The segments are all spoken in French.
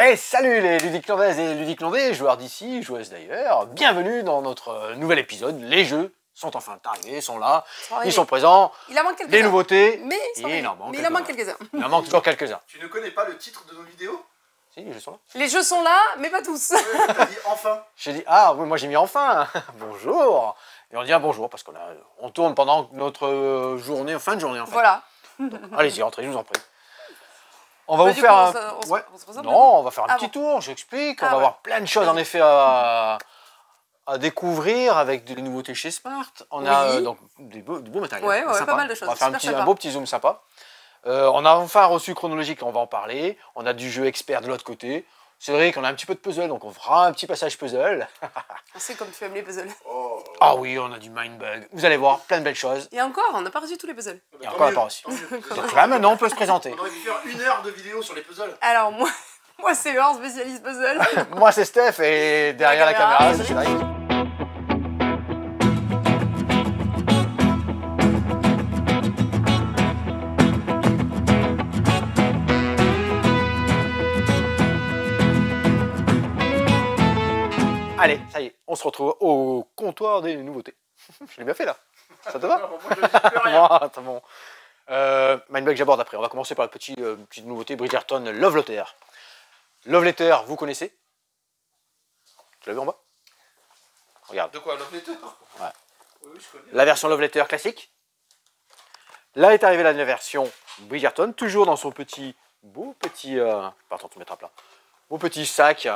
Hey, salut les ludiques-landaises et ludiques-landais, joueurs d'ici, joueuses d'ailleurs. Bienvenue dans notre nouvel épisode. Les jeux sont enfin arrivés, sont là, ils sont présents. Il en manque quelques-uns. Des nouveautés, mais il en manque quelques-uns. Il en manque toujours quelques-uns. Tu ne connais pas le titre de nos vidéos? Si, les jeux sont là. Les jeux sont là, mais pas tous. Ouais, t'as dit enfin. J'ai dit, ah oui, moi j'ai mis enfin. Bonjour. Et on dit un bonjour parce on tourne pendant notre journée, fin de journée en fait. Voilà. Allez-y, entrez, je vous en prie. On va Bah, vous du faire coup, un... on se présente, Non, on va faire un Ah petit bon. tour, j'explique. On Ah va ouais. avoir plein de choses en effet à découvrir avec des nouveautés chez Smart. On a Oui. donc du beau matériel. Ouais, sympa. pas mal de choses, On va faire super sympa. un beau petit zoom sympa. On a enfin un reçu chronologique, on va en parler. On a du jeu expert de l'autre côté. C'est vrai qu'on a un petit peu de puzzle, donc on fera un petit passage puzzle. On sait comme tu aimes les puzzles. Oh. Ah oui, on a du Mindbug. Vous allez voir, plein de belles choses. Et encore, on n'a pas reçu tous les puzzles. Et encore la part aussi. Donc là, maintenant, on peut se présenter. On aurait dû faire 1 heure de vidéo sur les puzzles. Alors, moi c'est Laure, spécialiste puzzle. Moi, c'est Steph, et derrière la caméra, c'est Cédric. Allez, ça y est, on se retrouve au comptoir des nouveautés. Je l'ai bien fait là. Ça te va? Moi, je dis plus rien. Ah, c'est bon. Mindbug, j'aborde après. On va commencer par la petite nouveauté Bridgerton Love Letter. Love Letter, vous connaissez? Tu l'as vu en bas? Regarde. De quoi, Love Letter? Ouais. Oui, je connais. La version Love Letter classique. Là est arrivée la version Bridgerton, toujours dans son beau petit sac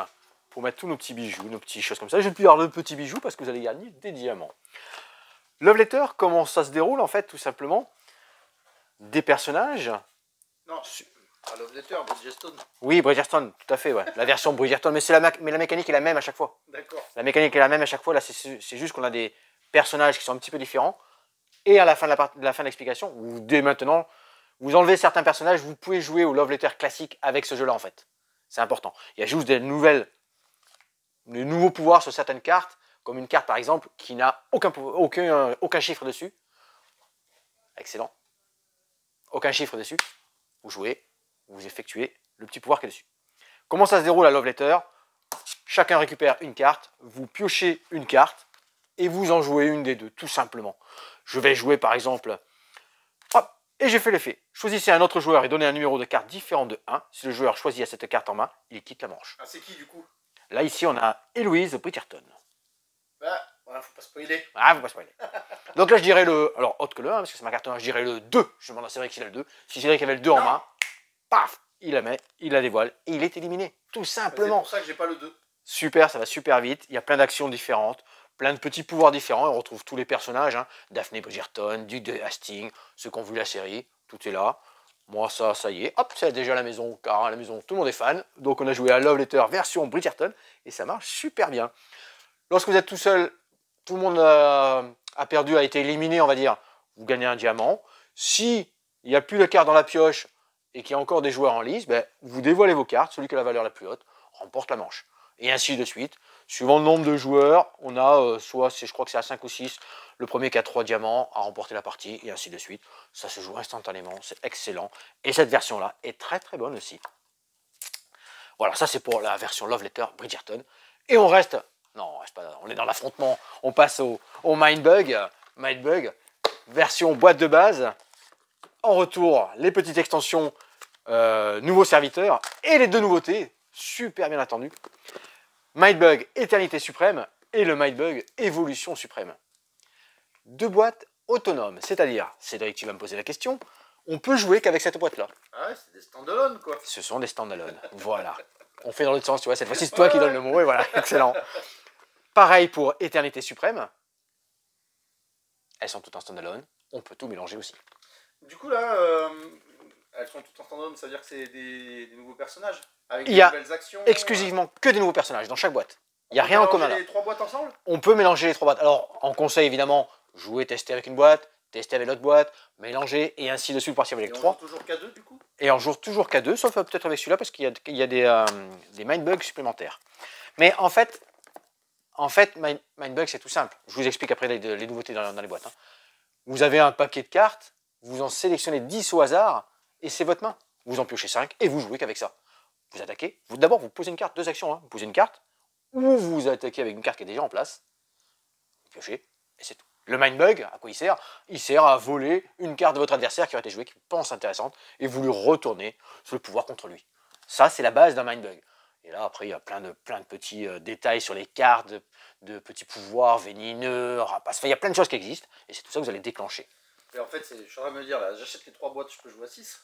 pour mettre tous nos petits bijoux, nos petites choses comme ça. Je ne vais plus avoir de petits bijoux parce que vous allez gagner des diamants. Love Letter, comment ça se déroule en fait? Tout simplement, des personnages. Non, Love Letter, Bridgestone. Oui, Bridgerton, tout à fait, ouais. La version Bridgerton, mais la mécanique est la même à chaque fois. D'accord. La mécanique est la même à chaque fois. Là, c'est juste qu'on a des personnages qui sont un petit peu différents. Et à la fin de la fin de l'explication, ou dès maintenant, vous enlevez certains personnages, vous pouvez jouer au Love Letter classique avec ce jeu-là en fait. C'est important. Il y a juste des nouveaux pouvoirs sur certaines cartes, comme une carte par exemple qui n'a aucun chiffre dessus. Excellent. Aucun chiffre dessus. Vous jouez, vous effectuez le petit pouvoir qui est dessus. Comment ça se déroule à Love Letter? Chacun récupère une carte, vous piochez une carte et vous en jouez une des deux, tout simplement. Je vais jouer par exemple, hop, et j'ai fait l'effet. Choisissez un autre joueur et donnez un numéro de carte différent de 1. Si le joueur choisit cette carte en main, il quitte la manche. Ah, c'est qui du coup? Là, ici, on a Héloïse Bridgerton. Bah, voilà, faut pas spoiler. Ah, vous pas spoiler. Donc là, je dirais alors autre que le 1, parce que c'est ma carte 1, je dirais le 2. Je demande à Cédric s'il a le 2. Si Cédric avait le 2 en main, paf, il la met, il la dévoile, et il est éliminé. Tout C'est simplement. pour ça que j'ai pas le 2. Super, ça va super vite. Il y a plein d'actions différentes, plein de petits pouvoirs différents. On retrouve tous les personnages, hein. Daphné Bridgerton, Duc de Hastings, ceux qui ont vu la série, tout est là. Moi, ça y est, hop, c'est déjà à la maison, car à la maison, tout le monde est fan. Donc, on a joué à Love Letter version Bridgerton, et ça marche super bien. Lorsque vous êtes tout seul, tout le monde a perdu, a été éliminé, on va dire, vous gagnez un diamant. Si il n'y a plus de cartes dans la pioche et qu'il y a encore des joueurs en lice, ben, vous dévoilez vos cartes, celui qui a la valeur la plus haute remporte la manche. Et ainsi de suite. Suivant le nombre de joueurs, on a je crois que c'est à 5 ou 6, le premier qui a 3 diamants a remporté la partie, et ainsi de suite. Ça se joue instantanément, c'est excellent. Et cette version-là est très très bonne aussi. Voilà, ça c'est pour la version Love Letter Bridgerton. Et on reste, non, on reste pas, on est dans l'affrontement, on passe au Mindbug, version boîte de base. En retour, les petites extensions, nouveaux serviteurs, et les deux nouveautés, super bien attendues. Mindbug Éternité Suprême et le Mindbug Évolution Suprême. Deux boîtes autonomes, c'est-à-dire, Cédric, tu vas me poser la question, on peut jouer qu'avec cette boîte-là. Ah ouais, c'est des stand-alone quoi. Ce sont des stand-alone, voilà. On fait dans l'autre sens, tu vois, cette fois-ci c'est toi qui donne le mot, et voilà, excellent. Pareil pour Éternité Suprême. Elles sont toutes en stand-alone, on peut tout mélanger aussi. Du coup là, elles sont toutes en stand-alone, ça veut dire que c'est des nouveaux personnages avec Il des y a nouvelles actions. exclusivement que des nouveaux personnages dans chaque boîte. Il n'y a rien en commun là. Les 3 boîtes ensemble? On peut mélanger les 3 boîtes. Alors, en conseil évidemment, jouer, tester avec une boîte, tester avec l'autre boîte, mélanger, et ainsi de suite pour partir avec Et les on 3. joue toujours qu'à 2 du coup? Et on joue toujours qu'à 2, sauf peut-être avec celui-là, parce qu'il y a des Mindbugs supplémentaires. Mais en fait Mindbug, c'est tout simple. Je vous explique après les nouveautés dans les boîtes. Hein. Vous avez un paquet de cartes, vous en sélectionnez 10 au hasard, et c'est votre main. Vous en piochez 5, et vous jouez qu'avec ça. vous attaquez. D'abord, vous posez une carte, 2 actions. Hein. Vous posez une carte, ou vous attaquez avec une carte qui est déjà en place. Vous piochez, et c'est tout. Le Mind Bug, à quoi il sert? Il sert à voler une carte de votre adversaire qui aurait été jouée, qui pense intéressante, et vous lui retournez sur le pouvoir contre lui. Ça, c'est la base d'un Mind Bug. Et là, après, il y a plein de petits détails sur les cartes, de petits pouvoirs vénineux, rapaces. Enfin, il y a plein de choses qui existent, et c'est tout ça que vous allez déclencher. Et en fait, je suis en train de me dire, là, j'achète les 3 boîtes, je peux jouer à 6.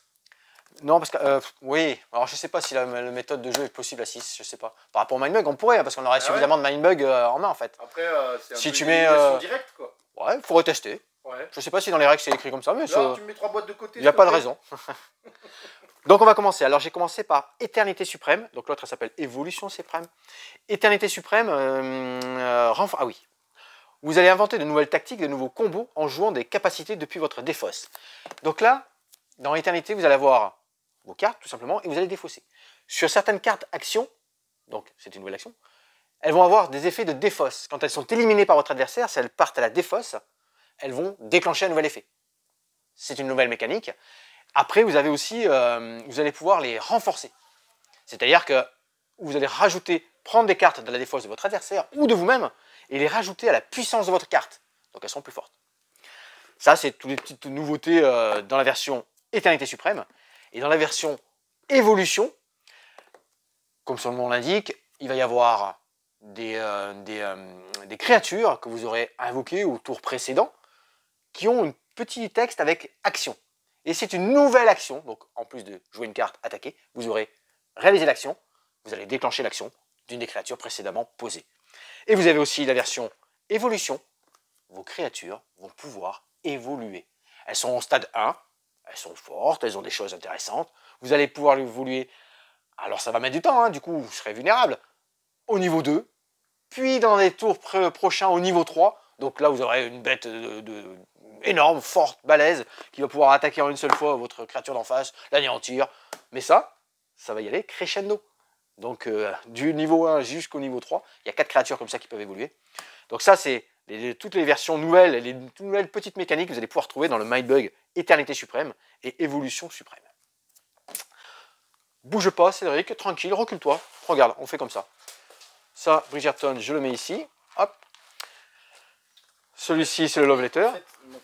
Non, parce que, oui, alors je sais pas si la méthode de jeu est possible à 6, je sais pas. Par rapport au Mindbug, on pourrait, hein, parce qu'on aurait suffisamment de Mindbug en main, en fait. Après, c'est un Si peu tu une mets, élimination directe, quoi. Ouais, il faut retester. Ouais. Je sais pas si dans les règles c'est écrit comme ça, mais Là, tu me mets 3 boîtes de côté. il n'y a pas de raison. Donc on va commencer. Alors j'ai commencé par Éternité Suprême, donc l'autre elle s'appelle Évolution Suprême. Éternité Suprême, ah oui. Vous allez inventer de nouvelles tactiques, de nouveaux combos en jouant des capacités depuis votre défausse. Donc là, dans Éternité, vous allez avoir vos cartes tout simplement et vous allez défausser. Sur certaines cartes actions, donc c'est une nouvelle action, elles vont avoir des effets de défausse. Quand elles sont éliminées par votre adversaire, si elles partent à la défausse, elles vont déclencher un nouvel effet. C'est une nouvelle mécanique. Après, vous avez aussi, vous allez pouvoir les renforcer. C'est-à-dire que vous allez prendre des cartes de la défausse de votre adversaire ou de vous-même et les rajouter à la puissance de votre carte. Donc elles sont plus fortes. Ça, c'est toutes les petites nouveautés dans la version Éternité Suprême. Et dans la version Évolution, comme son nom l'indique, il va y avoir des créatures que vous aurez invoquées au tour précédent qui ont un petit texte avec action. Et c'est une nouvelle action, donc en plus de jouer une carte, attaquer, vous aurez réalisé l'action, vous allez déclencher l'action d'une des créatures précédemment posées. Et vous avez aussi la version Évolution, vos créatures vont pouvoir évoluer. Elles sont au stade 1, elles sont fortes, elles ont des choses intéressantes, vous allez pouvoir évoluer, alors ça va mettre du temps, hein, du coup vous serez vulnérable, au niveau 2, puis dans les tours prochains au niveau 3, donc là vous aurez une bête énorme, forte, balèze, qui va pouvoir attaquer en une seule fois votre créature d'en face, l'anéantir, mais ça va y aller crescendo. Donc du niveau 1 jusqu'au niveau 3, il y a 4 créatures comme ça qui peuvent évoluer. Donc ça c'est toutes les versions nouvelles, les nouvelles petites mécaniques que vous allez pouvoir trouver dans le Mindbug Éternité Suprême et Évolution Suprême. Bouge pas Cédric, tranquille, recule-toi, regarde, on fait comme ça. Ça, Bridgerton, je le mets ici, hop. Celui-ci c'est le Love Letter. En fait, non.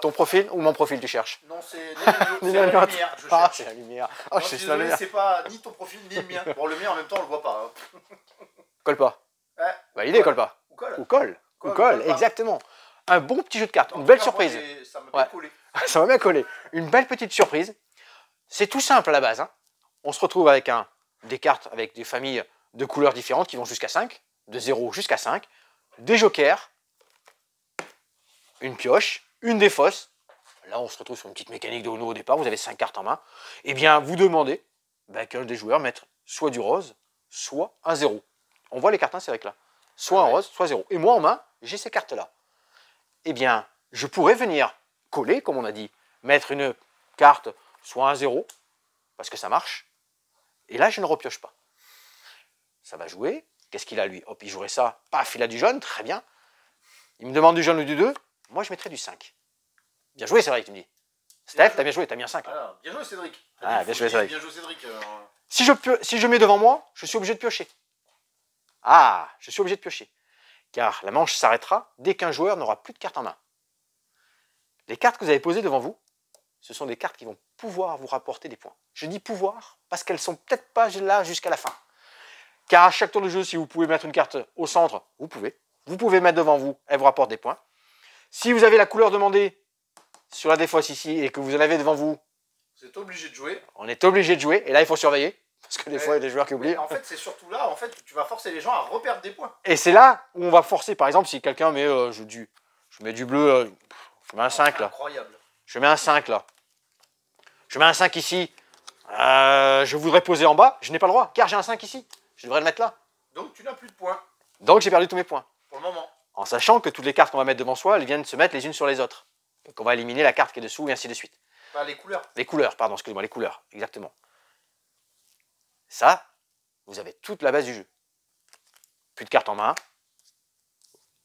Ton profil ou mon profil tu cherches? Non, c'est la lumière. Ah, c'est la lumière. Oh, je suis désolé, c'est pas ni ton profil ni le mien. Bon, le mien en même temps, on le voit pas. Hein. Colle pas. Ouais. Bah, l'idée, colle pas. Ou colle. Ou colle. Ou colle, exactement. Un bon petit jeu de cartes, En une belle tout cas, surprise. moi, ça m'a bien collé. Ça m'a bien collé. Une belle petite surprise. C'est tout simple à la base. Hein. On se retrouve avec des cartes avec des familles de couleurs différentes qui vont jusqu'à 5, de 0 jusqu'à 5, des jokers, une pioche, une défausse. Là, on se retrouve sur une petite mécanique de Uno au départ. Vous avez 5 cartes en main. Eh bien, vous demandez qu'un des joueurs mette soit du rose, soit un 0. On voit les cartes, hein, c'est avec là. Soit un rose, soit 0. Et moi, en main, j'ai ces cartes-là. Eh bien, je pourrais venir coller, comme on a dit, mettre une carte, soit un 0, parce que ça marche. Et là, je ne repioche pas. Ça va jouer. Qu'est-ce qu'il a, lui? Hop, il jouerait ça. Paf, il a du jaune, très bien. Il me demande du jaune ou du 2. Moi, je mettrais du 5. Bien joué, Cédric, tu me dis. Steph, t'as bien joué, t'as mis un 5. Alors, bien joué, Cédric. Ah, bien joué, Cédric. Bien joué, Cédric. Si je mets devant moi, je suis obligé de piocher. Ah, je suis obligé de piocher. Car la manche s'arrêtera dès qu'un joueur n'aura plus de cartes en main. Les cartes que vous avez posées devant vous, ce sont des cartes qui vont pouvoir vous rapporter des points. Je dis pouvoir parce qu'elles ne sont peut-être pas là jusqu'à la fin. Car à chaque tour de jeu, si vous pouvez mettre une carte au centre, vous pouvez. Vous pouvez mettre devant vous, elle vous rapporte des points. Si vous avez la couleur demandée sur la défausse ici et que vous en avez devant vous, vous êtes obligé de jouer. On est obligé de jouer et là il faut surveiller parce que des fois il y a des joueurs qui oublient. En fait, c'est surtout là, tu vas forcer les gens à reperdre des points. Et c'est là où on va forcer, par exemple, si quelqu'un met, je mets du bleu, je mets un 5 là. Incroyable. Je mets un 5 là. Je mets un 5 ici. Je voudrais poser en bas, je n'ai pas le droit, car j'ai un 5 ici. Je devrais le mettre là. Donc tu n'as plus de points. Donc j'ai perdu tous mes points. Pour le moment. En sachant que toutes les cartes qu'on va mettre devant soi, elles viennent se mettre les unes sur les autres. Et qu'on va éliminer la carte qui est dessous et ainsi de suite. Pas les couleurs. Les couleurs, pardon, excusez-moi, les couleurs, exactement. Ça, vous avez toute la base du jeu. Plus de cartes en main.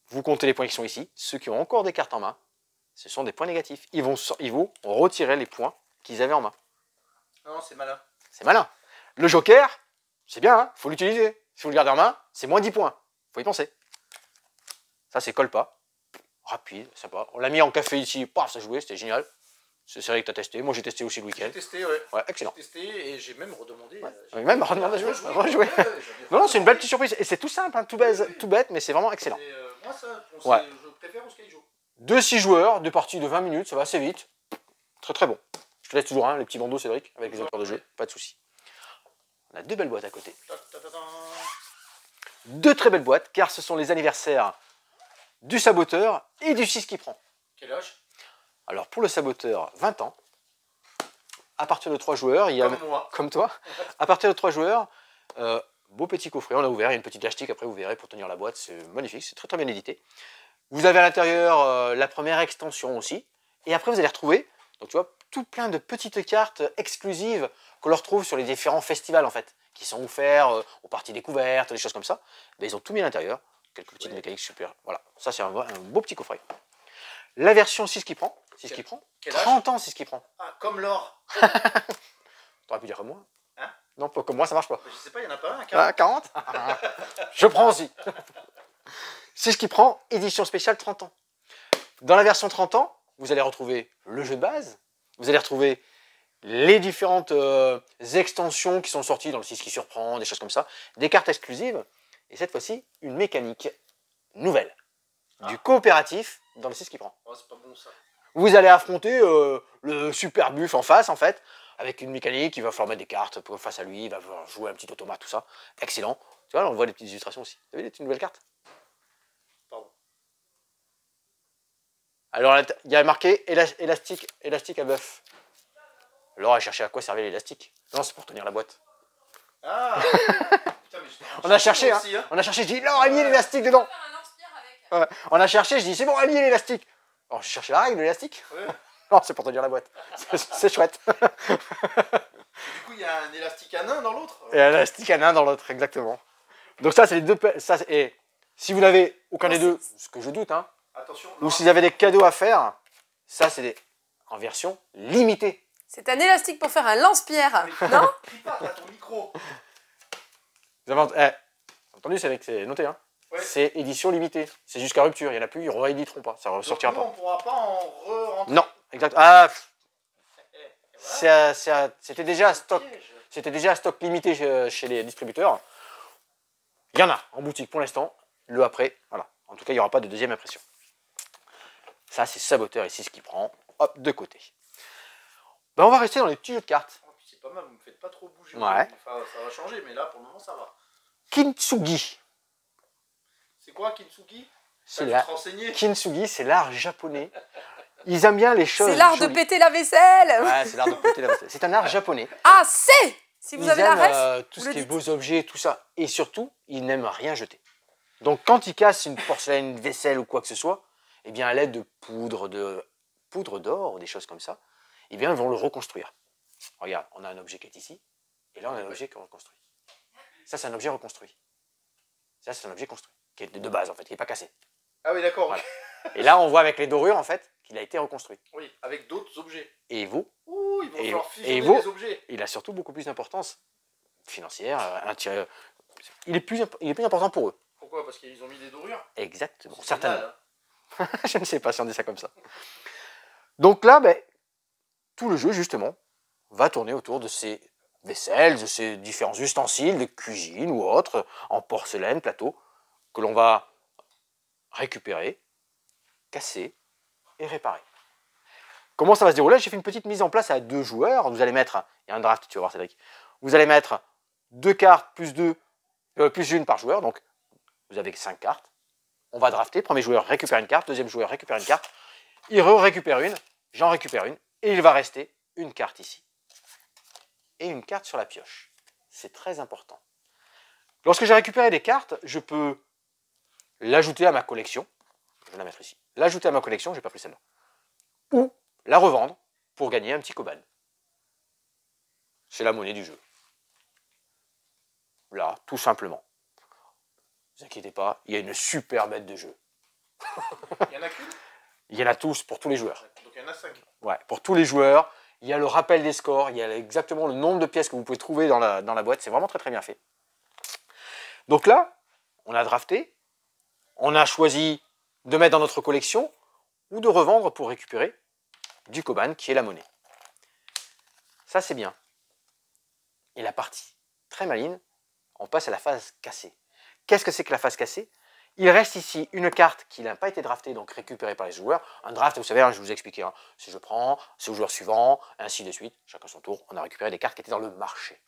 Vous comptez les points qui sont ici. Ceux qui ont encore des cartes en main, ce sont des points négatifs. Ils vont retirer les points qu'ils avaient en main. Non, c'est malin. C'est malin. Le joker, c'est bien, il faut l'utiliser. Si vous le gardez en main, c'est moins 10 points. Faut y penser. Ça, c'est colle pas. Rapide, sympa. On l'a mis en café ici, paf, ça jouait, c'était génial. C'est vrai que tu as testé. Moi, j'ai testé aussi le week-end. J'ai testé, ouais. Ouais, excellent. J'ai testé et j'ai même redemandé. Même redemandé à jouer. Rejouer. Non, c'est une belle petite surprise. Et c'est tout simple, hein, tout bête, mais c'est vraiment excellent. Moi, ça, Ouais. je préfère au Skyjo. 2-6 joueurs, 2 parties de 20 minutes, ça va assez vite. Très très bon. Je te laisse toujours les petits bandeaux, Cédric, avec les auteurs de jeu, pas de soucis. On a 2 belles boîtes à côté. 2 très belles boîtes, car ce sont les anniversaires du saboteur et du 6 qui prend. Quel âge? Alors pour le saboteur, 20 ans. À partir de 3 joueurs, il y a... Comme moi. Comme toi. À partir de 3 joueurs, beau petit coffret, on a ouvert, il y a une petite élastique, après vous verrez pour tenir la boîte, c'est magnifique, c'est très très bien édité. Vous avez à l'intérieur la première extension aussi, et après vous allez retrouver, donc tu vois, tout plein de petites cartes exclusives que l'on retrouve sur les différents festivals en fait, qui sont offerts aux parties découvertes, des choses comme ça. Mais ils ont tout mis à l'intérieur, quelques petites mécaniques super, voilà, ça c'est un beau petit coffret. La version 6 qui prend, 6 qui prend, Quel âge? 30 ans 6 qui prend. Ah, comme l'or. T'aurais pu dire comme moi. Hein? Non, pas comme moi, ça marche pas. Je sais pas, il y en a pas un, 40, 40 Je prends aussi. C'est ce qui prend édition spéciale 30 ans. Dans la version 30 ans, vous allez retrouver le jeu de base, vous allez retrouver les différentes extensions qui sont sorties dans le 6 qui surprend, des choses comme ça, des cartes exclusives, et cette fois-ci, une mécanique nouvelle, du coopératif dans le 6 qui prend. Oh, c'est pas bon ça. Vous allez affronter le super buff en face, en fait, avec une mécanique, il va falloir mettre des cartes face à lui, il va falloir jouer un petit automate, tout ça. Excellent. Tu vois, là, on voit des petites illustrations aussi. Vous avez des petites nouvelles cartes? Pardon. Alors, il y a marqué élastique à bœuf. Laura a cherché à quoi servait l'élastique. Non, c'est pour tenir la boîte. Ah putain, mais On a cherché, hein. aussi, hein. On a cherché, je dis, Laura, lié l'élastique dedans. Faire un lance-pierre avec. Ouais. On a cherché, je dis, c'est bon, lié l'élastique. Alors, j'ai cherché la règle de l'élastique. Ouais. Non, c'est pour tenir la boîte. C'est chouette. Du coup, il y a un élastique à nain dans l'autre. Et un élastique à nain dans l'autre, exactement. Donc ça, c'est les deux... Ça, et si vous n'avez aucun des deux, ce que je doute, hein, Attention. ou si vous avez des cadeaux à faire, ça, c'est en version limitée. C'est un élastique pour faire un lance-pierre, non? Crie pas, t'as ton micro. Vous avez entendu, c'est noté, hein. Ouais. C'est édition limitée. C'est jusqu'à rupture. Il n'y en a plus, ils ne rééditeront pas. Ça ne ressortira Donc, nous, pas. on pourra pas en re-rentrer. Non, exact. Ah, Voilà. c'était déjà à stock. Piège. C'était déjà à stock limité chez les distributeurs. Il y en a en boutique pour l'instant. Le après, voilà. En tout cas, il n'y aura pas de deuxième impression. Ça, c'est Saboteur ici, ce qui prend. Hop, de côté. Ben, on va rester dans les petits jeux de cartes. Oh, puis c'est pas mal, vous me faites pas trop bouger. Ouais. Enfin, ça va changer, mais là, pour le moment, ça va. Kintsugi. C'est quoi, Kintsugi? C'est Tu la... te renseigner? Kintsugi, c'est l'art japonais. Ils aiment bien les choses. C'est l'art de jolies. péter la vaisselle. Ouais, c'est l'art de péter la vaisselle. C'est un art japonais. Ah, c'est. Si vous Ils avez la aiment ref, tout vous ce le qui est dites. beaux objets, tout ça. Et surtout, ils n'aiment rien jeter. Donc quand ils cassent une porcelaine, une vaisselle ou quoi que ce soit, eh bien à l'aide de poudre d'or ou des choses comme ça, eh bien ils vont le reconstruire. Regarde, on a un objet qui est ici, et là on a un objet qu'on reconstruit. Ça c'est un objet reconstruit. Ça c'est un objet construit, qui est de base en fait, qui n'est pas cassé. Ah oui, d'accord. Voilà. Et là on voit avec les dorures en fait qu'il a été reconstruit. Oui, avec d'autres objets. Et il vaut, Ouh, ils vont Et- falloir et fusionner vous- les objets. il a surtout beaucoup plus d'importance financière, il est plus important pour eux. Pourquoi? Parce qu'ils ont mis des dorures? Exactement, C'est certainement. génial, hein. Je ne sais pas si on dit ça comme ça. Donc là, ben, tout le jeu, justement, va tourner autour de ces vaisselles, de ces différents ustensiles de cuisine ou autres, en porcelaine, plateau, que l'on va récupérer, casser et réparer. Comment ça va se dérouler? J'ai fait une petite mise en place à 2 joueurs. Vous allez mettre, il y a un draft, tu vas voir Cédric, vous allez mettre 2 cartes plus une par joueur, donc vous avez 5 cartes. On va drafter, premier joueur récupère une carte, deuxième joueur récupère une carte, il récupère une, j'en récupère une, et il va rester une carte ici. Et une carte sur la pioche. C'est très important. Lorsque j'ai récupéré des cartes, je peux l'ajouter à ma collection, je vais la mettre ici, l'ajouter à ma collection, je n'ai pas pris celle-là, ou la revendre pour gagner un petit coban. C'est la monnaie du jeu. Là, tout simplement. Ne vous inquiétez pas, il y a une super bête de jeu. Il y en a qu'une? Il y en a tous pour tous les joueurs. Donc il y en a 5. Ouais, pour tous les joueurs, Il y a le rappel des scores, il y a exactement le nombre de pièces que vous pouvez trouver dans la boîte. C'est vraiment très très bien fait. Donc là, on a drafté, on a choisi de mettre dans notre collection ou de revendre pour récupérer du Koban qui est la monnaie. Ça c'est bien. Et la partie très maligne, on passe à la phase cassée. Qu'est-ce que c'est que la phase cassée? Il reste ici une carte qui n'a pas été draftée, donc récupérée par les joueurs. Un draft, vous savez, je vous ai expliqué, si je prends, c'est au joueur suivant, ainsi de suite, chacun son tour, on a récupéré des cartes qui étaient dans le marché.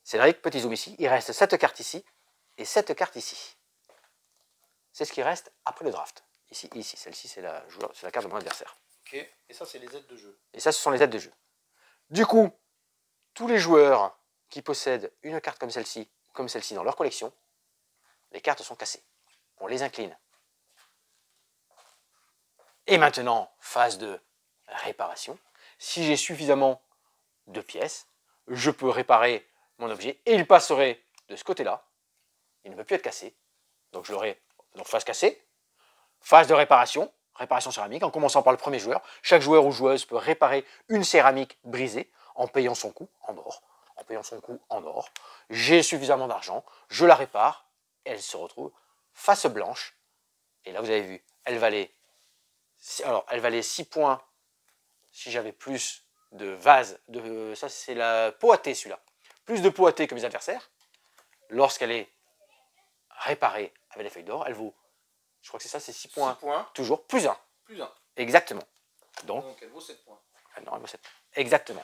Cédric, petit zoom ici, il reste cette carte ici et cette carte ici. C'est ce qui reste après le draft. Ici, celle-ci c'est la carte de mon adversaire. Ok, et ça c'est les aides de jeu. Et ça, ce sont les aides de jeu. Du coup, tous les joueurs qui possèdent une carte comme celle-ci dans leur collection, les cartes sont cassées. On les incline. Et maintenant, phase de réparation. Si j'ai suffisamment de pièces, je peux réparer mon objet et il passerait de ce côté-là. Il ne peut plus être cassé. Donc je l'aurai. Donc phase cassée, phase de réparation, réparation céramique, en commençant par le premier joueur. Chaque joueur ou joueuse peut réparer une céramique brisée en payant son coût en or. J'ai suffisamment d'argent, je la répare, elle se retrouve face blanche. Et là, vous avez vu, elle valait 6 points si j'avais plus de vases. Ça, c'est la peau à thé, celui-là. Plus de peau à thé que mes adversaires. Lorsqu'elle est réparée avec les feuilles d'or, elle vaut, je crois que c'est ça, c'est 6 points. 6 points. Toujours, plus 1. Plus 1. Exactement. Donc elle vaut 7 points. Non, elle vaut 7. Exactement.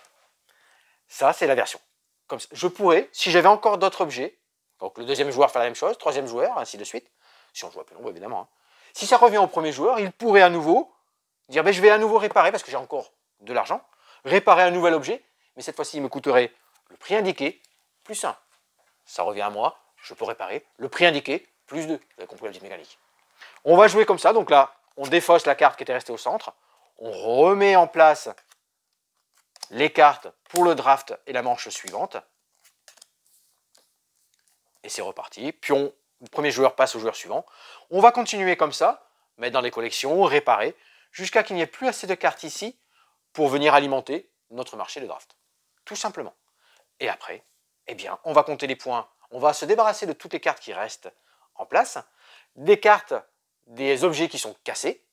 Ça, c'est la version. Comme ça. Je pourrais, si j'avais encore d'autres objets, donc le deuxième joueur faire la même chose, troisième joueur, ainsi de suite, si on joue à peu nombre, évidemment. Si ça revient au premier joueur, il pourrait à nouveau dire, je vais à nouveau réparer, parce que j'ai encore de l'argent, réparer un nouvel objet, mais cette fois-ci, il me coûterait le prix indiqué, plus 1. Ça revient à moi, je peux réparer, le prix indiqué, plus 2. Vous avez compris la petite mécanique. On va jouer comme ça, donc là, on défausse la carte qui était restée au centre, on remet en place les cartes pour le draft et la manche suivante. Et c'est reparti. Puis le premier joueur passe au joueur suivant. On va continuer comme ça, mettre dans les collections, réparer, jusqu'à qu'il n'y ait plus assez de cartes ici pour venir alimenter notre marché de draft. Tout simplement. Et après, eh bien, on va compter les points. On va se débarrasser de toutes les cartes qui restent en place. Des cartes, des objets qui sont cassés.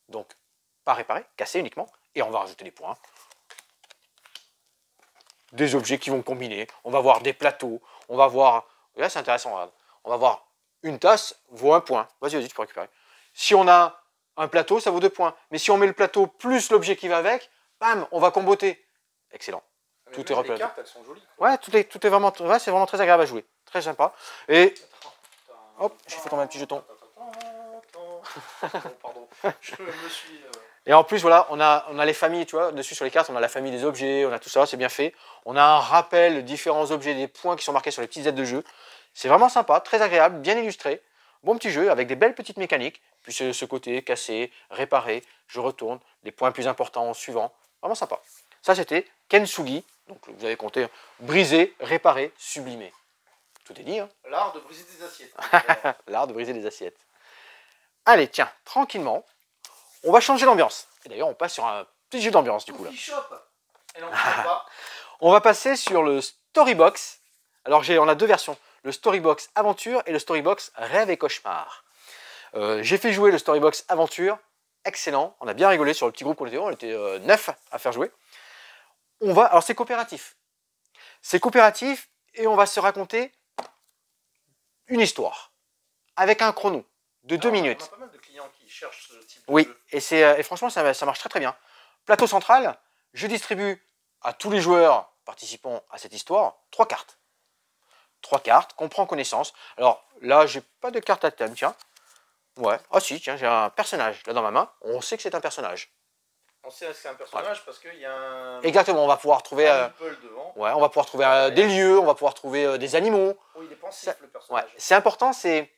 Donc, pas réparés, cassés uniquement. Et on va rajouter des points. Des objets qui vont combiner. On va voir des plateaux. On va voir... Là, c'est intéressant. Regarde. On va voir une tasse vaut 1 point. Vas-y, tu peux récupérer. Si on a un plateau, ça vaut 2 points. Mais si on met le plateau plus l'objet qui va avec, bam, on va comboter. Excellent. Mais Tout est repéré. Les cartes, elles sont jolies. Quoi. Ouais, tout est vraiment, c'est vraiment très agréable à jouer. Très sympa. Et hop, j'ai fait tomber un petit jeton. Pardon, je me suis... Et en plus, voilà, on a les familles, tu vois, dessus sur les cartes, on a la famille des objets, on a tout ça, c'est bien fait. On a un rappel de différents objets, des points qui sont marqués sur les petites aides de jeu. C'est vraiment sympa, très agréable, bien illustré. Bon petit jeu avec des belles petites mécaniques. Puis ce côté cassé, réparé, je retourne, les points plus importants suivants. Vraiment sympa. Ça, c'était Kintsugi. Donc, vous avez compté, briser, réparer, sublimer. Tout est dit, hein. L'art de briser des assiettes. L'art de briser des assiettes. Allez, tiens, tranquillement, on va changer d'ambiance. Et d'ailleurs, on passe sur un petit jeu d'ambiance, du coup, là. Elle en pas. On va passer sur le Storybox. Alors, on a deux versions. Le Storybox Aventure et le Storybox Rêve et Cauchemar. J'ai fait jouer le Storybox Aventure. Excellent. On a bien rigolé sur le petit groupe qu'on était. On était 9 à faire jouer. Alors, c'est coopératif. C'est coopératif et on va se raconter une histoire avec un chrono de 2 minutes. On a pas mal de clients qui cherchent ce type de Oui, jeu. et franchement, ça marche très très bien. Plateau central, je distribue à tous les joueurs participant à cette histoire 3 cartes. 3 cartes qu'on prend connaissance. Alors là, j'ai pas de carte à thème, tiens. Ouais, ah si, tiens, j'ai un personnage là dans ma main. On sait que c'est un personnage. On sait que c'est un personnage parce qu'il y a un... Exactement, on va pouvoir trouver... devant. Ouais, on va pouvoir trouver des lieux, on va pouvoir trouver des animaux. Oui, il est pensif, le personnage. Ouais, c'est important, c'est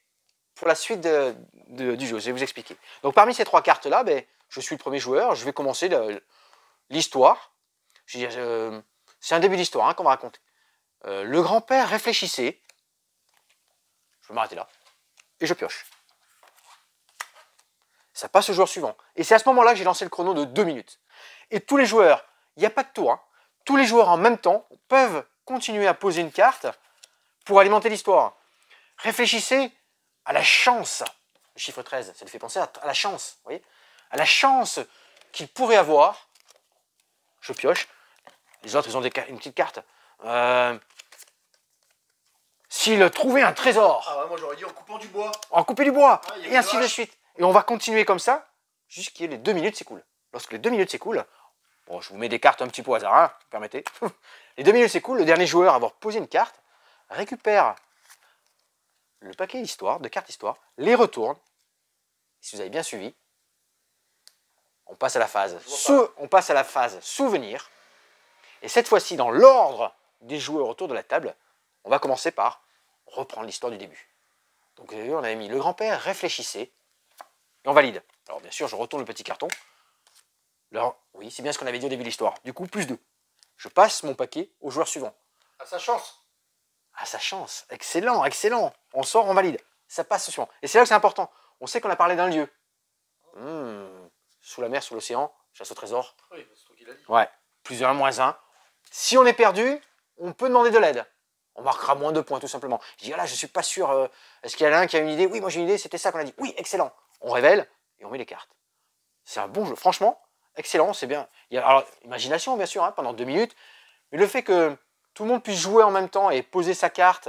pour la suite du jeu, je vais vous expliquer. Donc parmi ces 3 cartes-là, je suis le premier joueur, je vais commencer l'histoire. C'est un début d'histoire qu'on va raconter. Le grand-père réfléchissait. Je vais m'arrêter là. Et je pioche. Ça passe au joueur suivant. Et c'est à ce moment-là que j'ai lancé le chrono de 2 minutes. Et tous les joueurs, il n'y a pas de tour, hein, tous les joueurs en même temps peuvent continuer à poser une carte pour alimenter l'histoire. Réfléchissez à la chance. Le chiffre 13, ça lui fait penser à la chance, vous voyez, à la chance qu'il pourrait avoir. Je pioche. Les autres, ils ont une petite carte. S'il trouvait un trésor. Ah ouais, moi j'aurais dit en coupant du bois. En couper du bois. Ah, Et ainsi de suite. Et on va continuer comme ça jusqu'à les 2 minutes s'écoulent. Lorsque les 2 minutes s'écoulent, bon, je vous mets des cartes un petit peu au hasard, hein, permettez. Les 2 minutes s'écoulent, le dernier joueur à avoir posé une carte récupère le paquet d'histoire, de cartes histoire, les retourne. Si vous avez bien suivi, on passe à la phase, souvenir. Et cette fois-ci, dans l'ordre des joueurs autour de la table, on va commencer par reprendre l'histoire du début. Donc vous avez vu, on avait mis le grand-père, réfléchissez, et on valide. Alors bien sûr, je retourne le petit carton. Alors, oui, c'est bien ce qu'on avait dit au début de l'histoire. Du coup, plus 2. Je passe mon paquet au joueur suivant. À sa chance. À sa chance. Excellent, excellent. On sort, on valide. Ça passe au suivant. Et c'est là que c'est important. On sait qu'on a parlé d'un lieu. Sous la mer, sous l'océan, chasse au trésor. Oui, c'est toi qui l'as dit. Ouais, plus 1, moins 1. Si on est perdu, on peut demander de l'aide. On marquera moins 2 points, tout simplement. Je dis, ah là, je ne suis pas sûr. Est-ce qu'il y en a un qui a une idée? Oui, moi j'ai une idée, c'était ça qu'on a dit. Oui, excellent. On révèle et on met les cartes. C'est un bon jeu. Franchement, excellent, c'est bien. Il y a, alors, imagination, bien sûr, hein, pendant 2 minutes. Mais le fait que tout le monde puisse jouer en même temps et poser sa carte.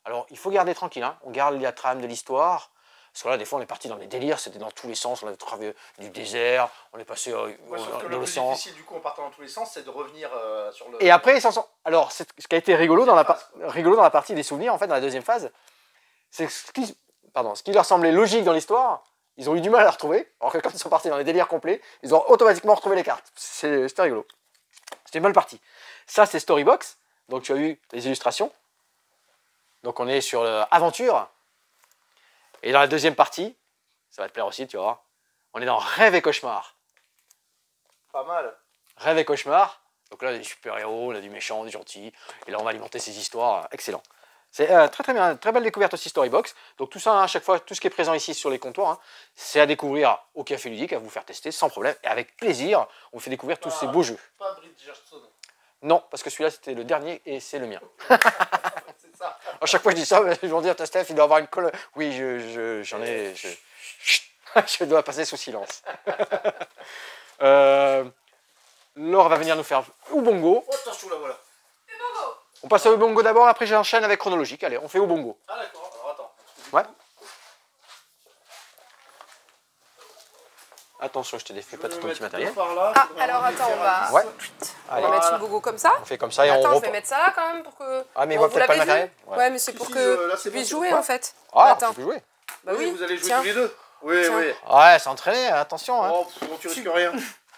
Alors, il faut garder tranquille. Hein. On garde la trame de l'histoire. Parce que là, des fois, on est parti dans des délires. C'était dans tous les sens. On a travaillé du désert. On est passé Moi, sauf que dans le plus l'océan. difficile, du coup, en partant dans tous les sens, c'est de revenir sur le... Et après, ils s'en sont... Alors, ce qui a été rigolo dans la partie des souvenirs, en fait, dans la deuxième phase, c'est ce qui leur semblait logique dans l'histoire, ils ont eu du mal à la retrouver. Alors que quand ils sont partis dans des délires complets, ils ont automatiquement retrouvé les cartes. C'était rigolo. C'était mal parti. Ça, c'est Storybox. Donc, tu as eu les illustrations. Donc, on est sur l'aventure. Et dans la deuxième partie, ça va te plaire aussi, tu vas voir, on est dans Rêve et Cauchemar. Pas mal. Rêve et Cauchemar. Donc là, il y a des super-héros, on a du méchant, du gentil. Et là, on va alimenter ces histoires. Excellent. C'est très très bien, très belle découverte aussi Storybox. Donc tout ça, hein, à chaque fois, tout ce qui est présent ici sur les comptoirs, hein, c'est à découvrir au Café Ludique, à vous faire tester sans problème. Et avec plaisir, on vous fait découvrir tous ces beaux jeux. Pas Bridgerton. Non, parce que celui-là, c'était le dernier et c'est le mien. C'est ça. À chaque fois que je dis ça, ils vont dire, Steph, il doit avoir une colle. Oui, j'en ai... Je dois passer sous silence. Laure va venir nous faire Ubongo. Oh, attention, là, voilà. On passe à Ubongo d'abord, après j'enchaîne avec chronologique. Allez, on fait Ubongo. Ah, d'accord. Alors, attends. Ouais. Attention, je te défais pas tout ton petit matériel. Ah, alors attends, on va, Ouais. on Allez, va mettre une bogo comme ça. on fait comme ça et on Attends, je reprend. vais mettre ça là quand même pour que. Ah, mais il Bon, voit peut-être pas le l'avez vu matériel. Ouais, mais c'est pour Si, que là, tu c'est puisses bon, jouer c'est bon. en fait. Ah, Attends. tu peux jouer. Bah oui, vous allez jouer tiens. tous les deux. Oui, Tiens. oui. Ouais, c'est entraîné, attention. Hein. Oh, bon, tu risques rien.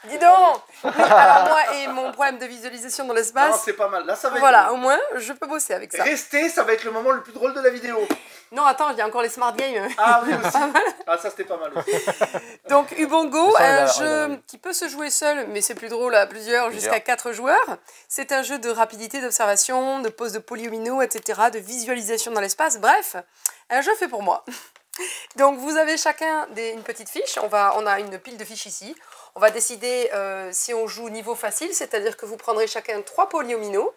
Dis donc. Oui, alors moi et mon problème de visualisation dans Non, l'espace, c'est pas mal. Là, ça va être... voilà, au moins je peux bosser avec ça. Restez, ça va être le moment le plus drôle de la vidéo. Non, attends, il y a encore les smart games. Ah oui, aussi. Ah, ça, c'était pas mal aussi. Donc Ubongo, Ça, un on jeu l'a- qui peut se jouer seul, mais c'est plus drôle à plusieurs, jusqu'à 4 joueurs. C'est un jeu de rapidité d'observation, de pose de polyomino, etc., de visualisation dans l'espace. Bref, un jeu fait pour moi. Donc vous avez chacun une petite fiche. On a une pile de fiches ici. On va décider si on joue niveau facile, c'est-à-dire que vous prendrez chacun 3 polyomino,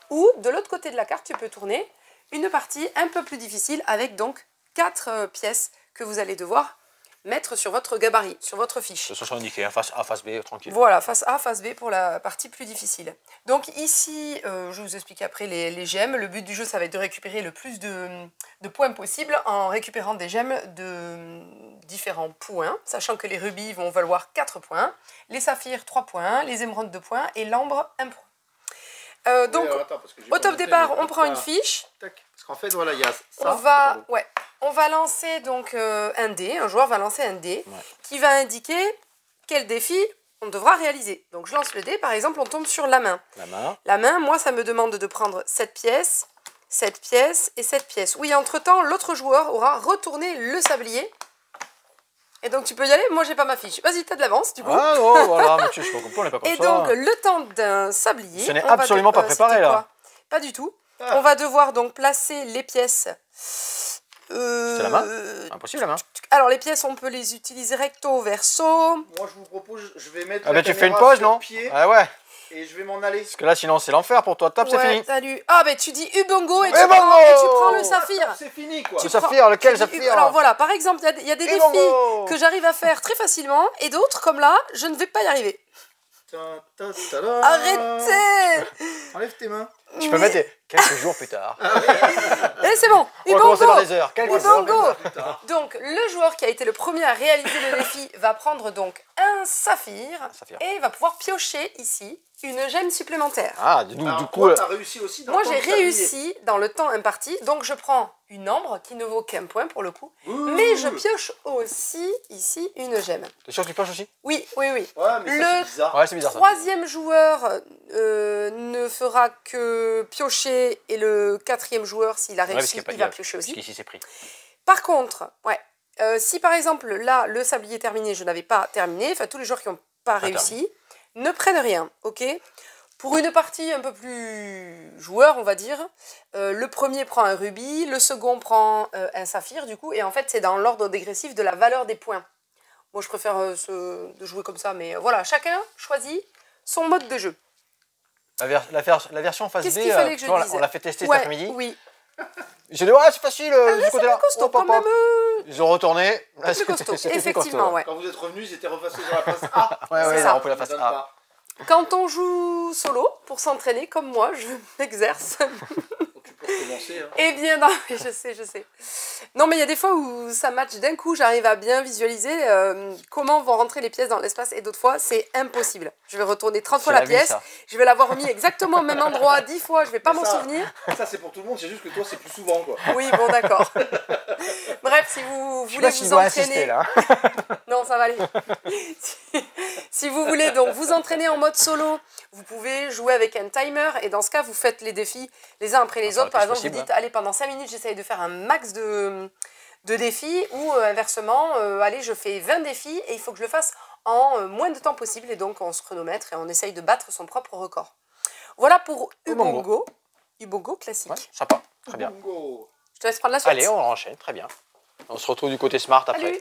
ou de l'autre côté de la carte, tu peux tourner une partie un peu plus difficile avec donc 4 pièces que vous allez devoir mettre sur votre gabarit, sur votre fiche. Ce sont indiqués, hein, face A, face B, tranquille. Voilà, face A, face B pour la partie plus difficile. Donc ici, je vais vous expliquer après les gemmes. Le but du jeu, ça va être de récupérer le plus de points possible en récupérant des gemmes de différents points, sachant que les rubis vont valoir 4 points, les saphirs 3 points, les émeraudes 2 points et l'ambre 1 point. Donc, Oui, alors, attends, parce que j'ai au pas top noté, départ, mais on hop, prend une là. fiche. Tac. Parce qu'en fait, voilà, il y a ça. On va lancer donc un dé, un joueur va lancer un dé qui va indiquer quel défi on devra réaliser. Donc je lance le dé, par exemple, on tombe sur la main. La main. La main, moi, ça me demande de prendre 7 pièces, 7 pièces et 7 pièces. Oui, entre-temps, l'autre joueur aura retourné le sablier. Et donc tu peux y aller, moi j'ai pas ma fiche. Vas-y, t'as de l'avance du coup. Ah non, voilà, mais tu sais, je comprends, on n'est pas comme Et ça. donc le temps d'un sablier. Ce n'est on va absolument pas préparé, c'était là. quoi Pas du tout. Ah. On va devoir donc placer les pièces C'est la main? Impossible la main. Alors les pièces, on peut les utiliser recto, verso. Moi, je vous propose, je vais mettre Ah la bah tu fais une caméra pause, sur non? le pied Ah ouais. et je vais m'en aller. Parce que là, sinon, c'est l'enfer pour toi. Top, c'est Ouais, fini. salut. Ah ben tu dis Ubongo et tu Ubongo prends le saphir. C'est fini, quoi. Le saphir, lequel Tu dis saphir? Alors voilà, par exemple, il y a des Ubongo. défis que j'arrive à faire très facilement et d'autres, comme là, je ne vais pas y arriver. Arrêtez! Enlève tes mains. Tu peux mettre quelques jours plus tard. Et c'est bon. On va commencer dans Ubongo. les heures. Quelques heures. Ubongo. Plus tard. Donc le joueur qui a été le premier à réaliser le défi va prendre donc un saphir saphir. et va pouvoir piocher ici une gemme supplémentaire. Ah, du Alors, coup, toi, t'as réussi aussi dans Moi le temps j'ai que t'as mis. réussi dans le temps imparti, donc je prends une ambre qui ne vaut qu'un point pour le coup, Ouh. mais je pioche aussi ici une gemme. t'es sûr que tu pioches aussi? Oui, oui, oui. Ouais, mais ça, c'est bizarre. Ouais, c'est bizarre ça. Troisième joueur ne fera que piocher et le quatrième joueur, s'il a Ouais, parce réussi, qu'il y a pas- il il y a- va piocher aussi. Parce qu'ici, c'est pris. Par contre, ouais, si par exemple là le sablier est terminé, je n'avais pas terminé, enfin tous les joueurs qui n'ont pas réussi, ne prennent rien, ok? Pour une partie un peu plus joueur, on va dire, le premier prend un rubis, le second prend un saphir du coup, et en fait c'est dans l'ordre dégressif de la valeur des points. Moi je préfère de jouer comme ça, mais voilà, chacun choisit son mode de jeu. La version phase B, Qu'est-ce qu'il fallait que je tu vois, dise? on l'a fait tester Ouais, cet après-midi. oui. J'ai dit, ouais, c'est facile, du côté-là. Costaud, Hop, hop, quand hop. même, Ils ont retourné. Là, plus costaud, c'était plus effectivement, costaud. ouais. Quand vous êtes revenus, ils étaient repassés sur la face A. Ouais, C'est ouais, ils ça. ont repris la face Ça donne A. pas. Quand on joue solo, pour s'entraîner, comme moi, je m'exerce. Donc, tu peux recommencer. Hein. Eh bien, non, mais je sais. Non, mais il y a des fois où ça match d'un coup, j'arrive à bien visualiser comment vont rentrer les pièces dans l'espace, et d'autres fois, c'est impossible. Je vais retourner 30 fois C'est la la vie, pièce, ça. je vais l'avoir remis exactement au même endroit 10 fois, je vais pas Mais m'en ça- souvenir. Ça, c'est pour tout le monde, c'est juste que toi, c'est plus souvent, quoi. Oui, bon, d'accord. Bref, si vous Je sais voulez pas s'il vous doit insister, entraîner... là. Non, ça va aller. Si vous voulez donc vous entraîner en mode solo, vous pouvez jouer avec un timer et dans ce cas, vous faites les défis les uns après les Enfin, autres. Par le plus exemple, vous possible, dites, allez, pendant 5 minutes, j'essaye de faire un max de défis ou inversement, allez, je fais 20 défis et il faut que je le fasse en moins de temps possible et donc on se chronomètre et on essaye de battre son propre record. Voilà pour Ubongo. Ubongo classique. Ouais, sympa, très bien. Bongo. Je te laisse prendre la suite. Allez, on enchaîne, très bien. On se retrouve du côté smart après. Salut.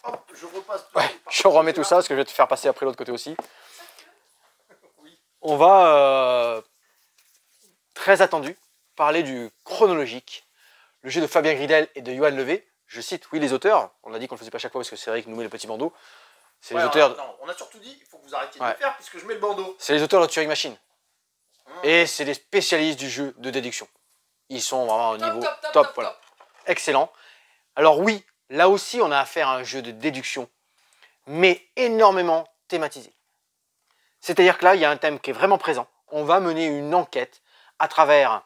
Hop, je repasse. Ouais, je remets tout ça parce que je vais te faire passer après l'autre côté aussi. Oui. On va, très attendu, parler du chronologique. Le jeu de Fabien Gridel et de Johan Levé. Je cite, oui, les auteurs. On a dit qu'on ne le faisait pas chaque fois parce que c'est vrai que nous met le petit bandeau. C'est les Ouais, auteurs. non, on a surtout dit, il faut que vous arrêtiez de Ouais. le faire puisque je mets le bandeau. C'est les auteurs de Turing Machine. Et c'est des spécialistes du jeu de déduction. Ils sont vraiment au niveau top, voilà. Excellent. Alors oui, là aussi on a affaire à un jeu de déduction, mais énormément thématisé. C'est-à-dire que là, il y a un thème qui est vraiment présent. On va mener une enquête à travers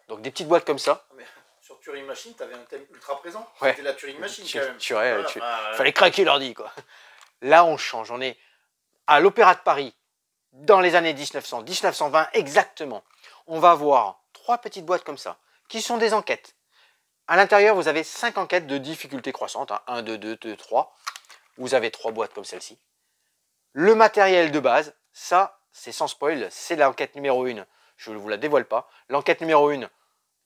donc, des petites boîtes comme ça. Mais sur Turing Machine, t'avais un thème ultra présent. Ouais. C'était la Turing Machine Tu- quand même. tu- ouais, Voilà, tu- bah, Fallait craquer l'ordi, quoi. Là, on change. On est à l'Opéra de Paris, dans les années 1900, 1920 exactement. On va voir 3 petites boîtes comme ça, qui sont des enquêtes. À l'intérieur, vous avez 5 enquêtes de difficulté croissante. 1, 2, 2, 2, 3. Vous avez 3 boîtes comme celle-ci. Le matériel de base, ça, c'est sans spoil, c'est l'enquête numéro 1. Je ne vous la dévoile pas. L'enquête numéro 1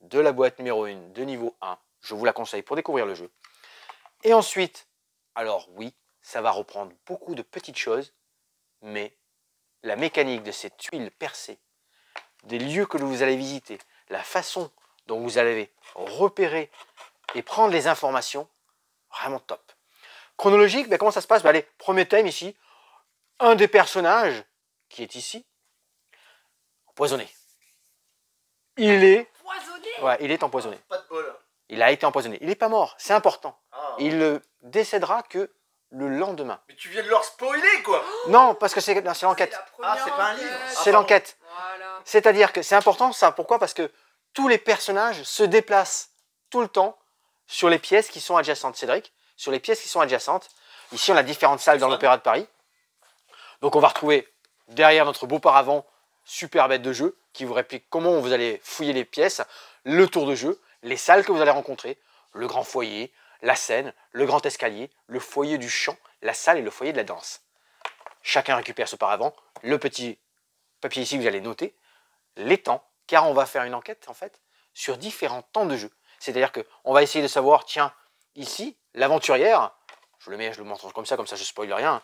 de la boîte numéro 1 de niveau 1. Je vous la conseille pour découvrir le jeu. Et ensuite, alors oui, ça va reprendre beaucoup de petites choses, mais la mécanique de ces tuiles percées, des lieux que vous allez visiter, la façon dont vous allez repérer et prendre les informations, vraiment top. Chronologique, ben comment ça se passe? Ben allez, premier thème ici, un des personnages qui est ici, empoisonné. Il est empoisonné. Pas de bol. Il a été empoisonné. Il n'est pas mort, c'est important. Ah. Il ne décédera que le lendemain. Mais tu viens de leur spoiler, quoi. Non, parce que c'est l'enquête. Ah, c'est pas un livre. Ah, C'est pardon. l'enquête. Voilà. C'est-à-dire que c'est important ça. Pourquoi? Parce que tous les personnages se déplacent tout le temps sur les pièces qui sont adjacentes. Cédric, sur les pièces qui sont adjacentes. Ici, on a différentes salles dans l'Opéra de Paris. Donc, on va retrouver derrière notre beau paravent super bête de jeu qui vous réplique comment vous allez fouiller les pièces, le tour de jeu, les salles que vous allez rencontrer, le grand foyer, la scène, le grand escalier, le foyer du chant, la salle et le foyer de la danse. Chacun récupère ce paravent, le petit papier ici que vous allez noter, les temps, car on va faire une enquête en fait sur différents temps de jeu. C'est-à-dire qu'on va essayer de savoir, tiens, ici, l'aventurière, je le montre comme ça je ne spoile rien.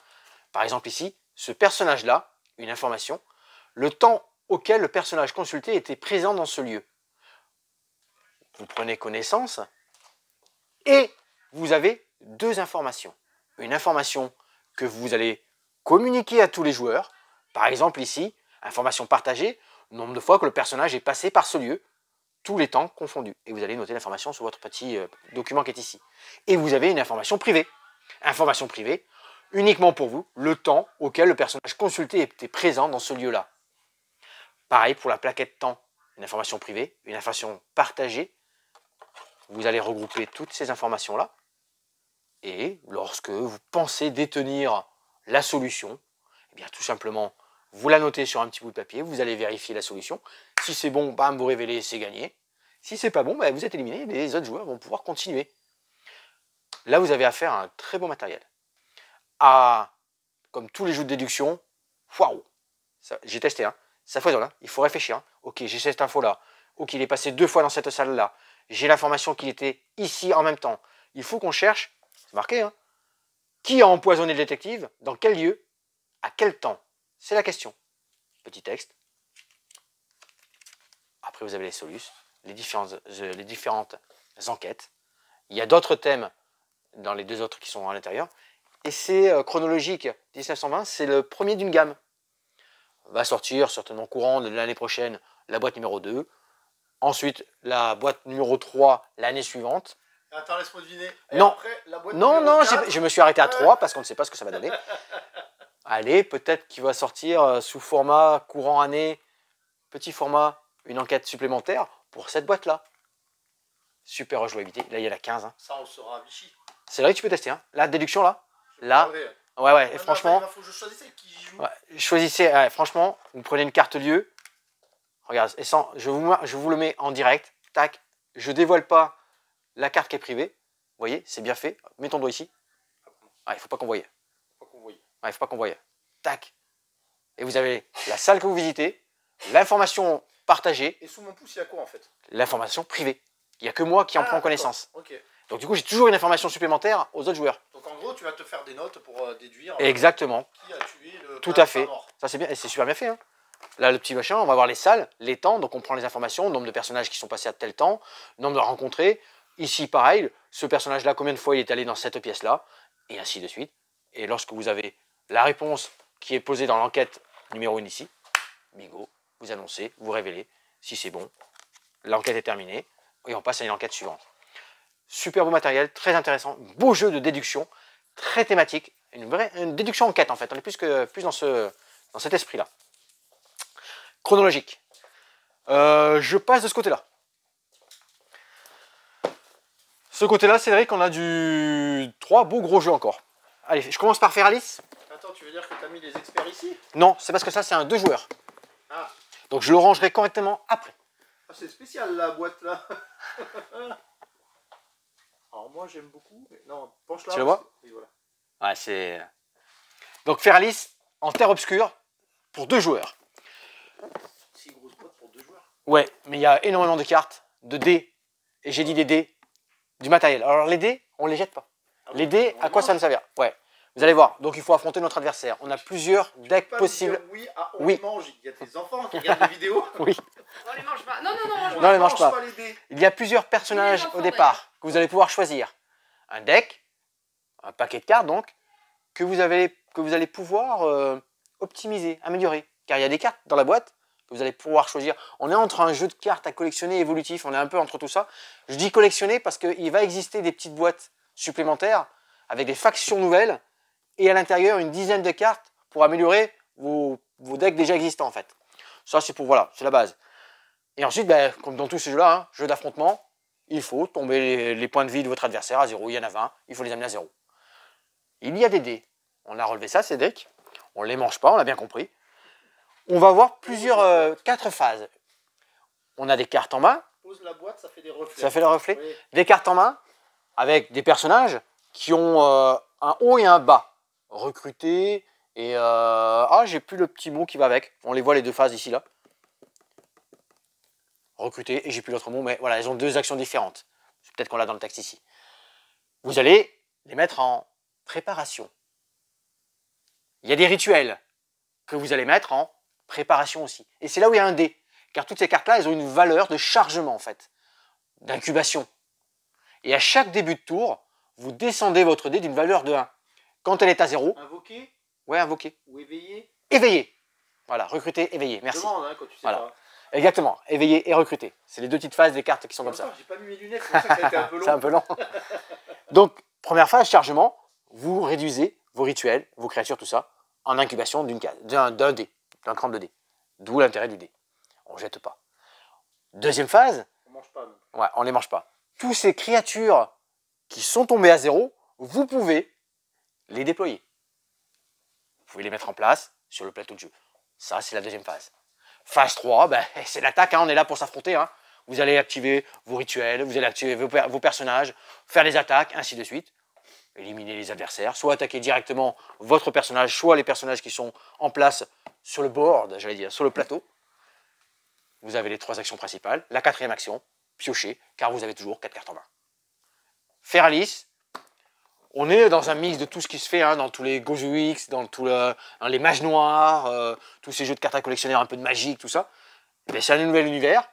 Par exemple ici, ce personnage-là, une information, le temps auquel le personnage consulté était présent dans ce lieu. Vous prenez connaissance et vous avez deux informations. Une information que vous allez communiquer à tous les joueurs. Par exemple ici, information partagée, le nombre de fois que le personnage est passé par ce lieu, tous les temps confondus. Et vous allez noter l'information sur votre petit document qui est ici. Et vous avez une information privée. Information privée, uniquement pour vous, le temps auquel le personnage consulté était présent dans ce lieu-là. Pareil pour la plaquette temps, une information privée, une information partagée. Vous allez regrouper toutes ces informations-là. Et lorsque vous pensez détenir la solution, eh bien tout simplement, vous la notez sur un petit bout de papier, vous allez vérifier la solution. Si c'est bon, bam, vous révélez, c'est gagné. Si c'est pas bon, bah, vous êtes éliminé, les autres joueurs vont pouvoir continuer. Là, vous avez affaire à un très bon matériel. Comme tous les jeux de déduction, waouh, j'ai testé, hein, ça foisonne, hein, il faut réfléchir. Hein. Ok, j'ai cette info-là. Ok, il est passé 2 fois dans cette salle-là. J'ai l'information qu'il était ici en même temps. Il faut qu'on cherche, c'est marqué, hein, qui a empoisonné le détective, dans quel lieu, à quel temps. C'est la question. Petit texte. Après, vous avez les solutions, les différentes enquêtes. Il y a d'autres thèmes dans les 2 autres qui sont à l'intérieur. Et c'est chronologique. 1920, c'est le premier d'une gamme. Va sortir certainement courant de l'année prochaine la boîte numéro 2. Ensuite, la boîte numéro 3 l'année suivante. Attends, laisse-moi deviner. Et non, après, la boîte non, numéro 4... je me suis arrêté à 3 parce qu'on ne sait pas ce que ça va donner. Allez, peut-être qu'il va sortir sous format courant année, petit format, une enquête supplémentaire pour cette boîte-là. Super rejouabilité. Là, il y a la 15. Hein. Ça, on le saura à Vichy. C'est vrai que tu peux tester. Hein. La déduction, là. Là. Ouais, et franchement. Il faut que je choisisse qui joue. Ouais, choisissez, franchement, vous prenez une carte lieu. Regarde, et je vous le mets en direct. Tac. Je dévoile pas la carte qui est privée. Vous voyez, c'est bien fait. Mets ton doigt ici. Ah, il ne faut pas qu'on voie. Il ne faut pas qu'on voie. Tac. Et vous avez la salle que vous visitez, l'information partagée. Et sous mon pouce, il y a quoi en fait? L'information privée. Il n'y a que moi qui en prends connaissance. Okay. Donc du coup, j'ai toujours une information supplémentaire aux autres joueurs. Donc en gros, tu vas te faire des notes pour déduire exactement. Qui a tué le tout à fait. Ça c'est bien, et c'est super bien fait. Hein. Là, le petit machin, on va voir les salles, les temps, donc on prend les informations, le nombre de personnages qui sont passés à tel temps, le nombre de rencontrés. Ici, pareil, ce personnage-là, combien de fois il est allé dans cette pièce-là, et ainsi de suite. Et lorsque vous avez la réponse qui est posée dans l'enquête numéro 1 ici, bingo, vous annoncez, vous révélez, si c'est bon, l'enquête est terminée, et on passe à une enquête suivante. Super beau matériel, très intéressant, beau jeu de déduction, très thématique, une déduction enquête en fait, on est plus dans cet esprit-là. Chronologique. Je passe de ce côté-là. Ce côté-là, Cédric, on a 3 beaux gros jeux encore. Allez, je commence par Feralis. Attends, tu veux dire que tu as mis les experts ici? Non, c'est parce que ça, c'est un 2 joueurs. Ah. Donc je le rangerai correctement après. Ah, c'est spécial la boîte là. Alors moi j'aime beaucoup. Mais non, penche là. Tu le vois? Oui, voilà. Ouais, c'est. Donc Feralis en terre obscure pour 2 joueurs. 6 grosses boîtes pour 2 joueurs. Ouais, mais il y a énormément de cartes, de dés, et j'ai dit des dés, du matériel. Alors les dés, on les jette pas. Ah les dés, à quoi ça me servir? Ouais. Vous allez voir, donc il faut affronter notre adversaire. On a plusieurs decks possibles. Oui, on les mange. Il y a des enfants qui regardent les vidéos. Oui. On les mange pas. Non, on les mange pas. Les dés. Il y a plusieurs personnages au départ que vous allez pouvoir choisir. Un deck, un paquet de cartes donc, que vous allez pouvoir optimiser, améliorer. Car il y a des cartes dans la boîte que vous allez pouvoir choisir. On est entre un jeu de cartes à collectionner évolutif, on est un peu entre tout ça. Je dis collectionner parce qu'il va exister des petites boîtes supplémentaires avec des factions nouvelles et à l'intérieur une dizaine de cartes pour améliorer vos decks déjà existants en fait. Ça c'est pour, voilà, c'est la base. Et ensuite, ben, comme dans tous ces jeux-là, hein, jeu d'affrontement, il faut tomber les points de vie de votre adversaire à 0, il y en a 20, il faut les amener à 0. Il y a des dés. On a relevé ça, ces decks. On ne les mange pas, on l'a bien compris. On va voir 4 phases. On a des cartes en main. Pose la boîte, ça fait des reflets. Ça fait le reflet. Oui. Des cartes en main avec des personnages qui ont un haut et un bas. Recrutés et... ah, j'ai plus le petit mot qui va avec. On les voit les 2 phases ici, là. recruter, et j'ai plus l'autre mot, mais voilà, elles ont deux actions différentes. Peut-être qu'on l'a dans le texte ici. Vous allez les mettre en préparation. Il y a des rituels que vous allez mettre en préparation aussi. Et c'est là où il y a un dé. Car toutes ces cartes-là, elles ont une valeur de chargement, en fait, d'incubation. Et à chaque début de tour, vous descendez votre dé d'une valeur de 1. Quand elle est à 0... Invoquer? Ouais, invoquer. Ou éveiller? Éveiller. Voilà, recruter, éveiller. Merci. Demande, hein, quand tu sais voilà. pas. Exactement, éveiller et recruter. C'est les deux petites phases des cartes qui sont comme ça. J'ai pas mis mes lunettes, c'est pour ça que ça a été un peu long. C'est un peu long. Donc, première phase, chargement, vous réduisez vos rituels, vos créatures, tout ça, en incubation d'un dé, d'un cran de dé. D'où l'intérêt du dé. On ne jette pas. Deuxième phase, On mange pas. Non. ouais, on ne les mange pas. Toutes ces créatures qui sont tombées à 0, vous pouvez les déployer. Vous pouvez les mettre en place sur le plateau de jeu. Ça, c'est la deuxième phase. Phase 3, ben, c'est l'attaque, hein, on est là pour s'affronter. Hein. Vous allez activer vos rituels, vous allez activer vos personnages, faire les attaques, ainsi de suite. Éliminer les adversaires, soit attaquer directement votre personnage, soit les personnages qui sont en place sur le board, j'allais dire, sur le plateau. Vous avez les 3 actions principales. La 4e action, piocher, car vous avez toujours 4 cartes en main. Feralis, on est dans un mix de tout ce qui se fait, hein, dans tous les Goju X, dans les mages noirs, tous ces jeux de cartes à collectionneur, un peu de magique, tout ça. C'est un nouvel univers.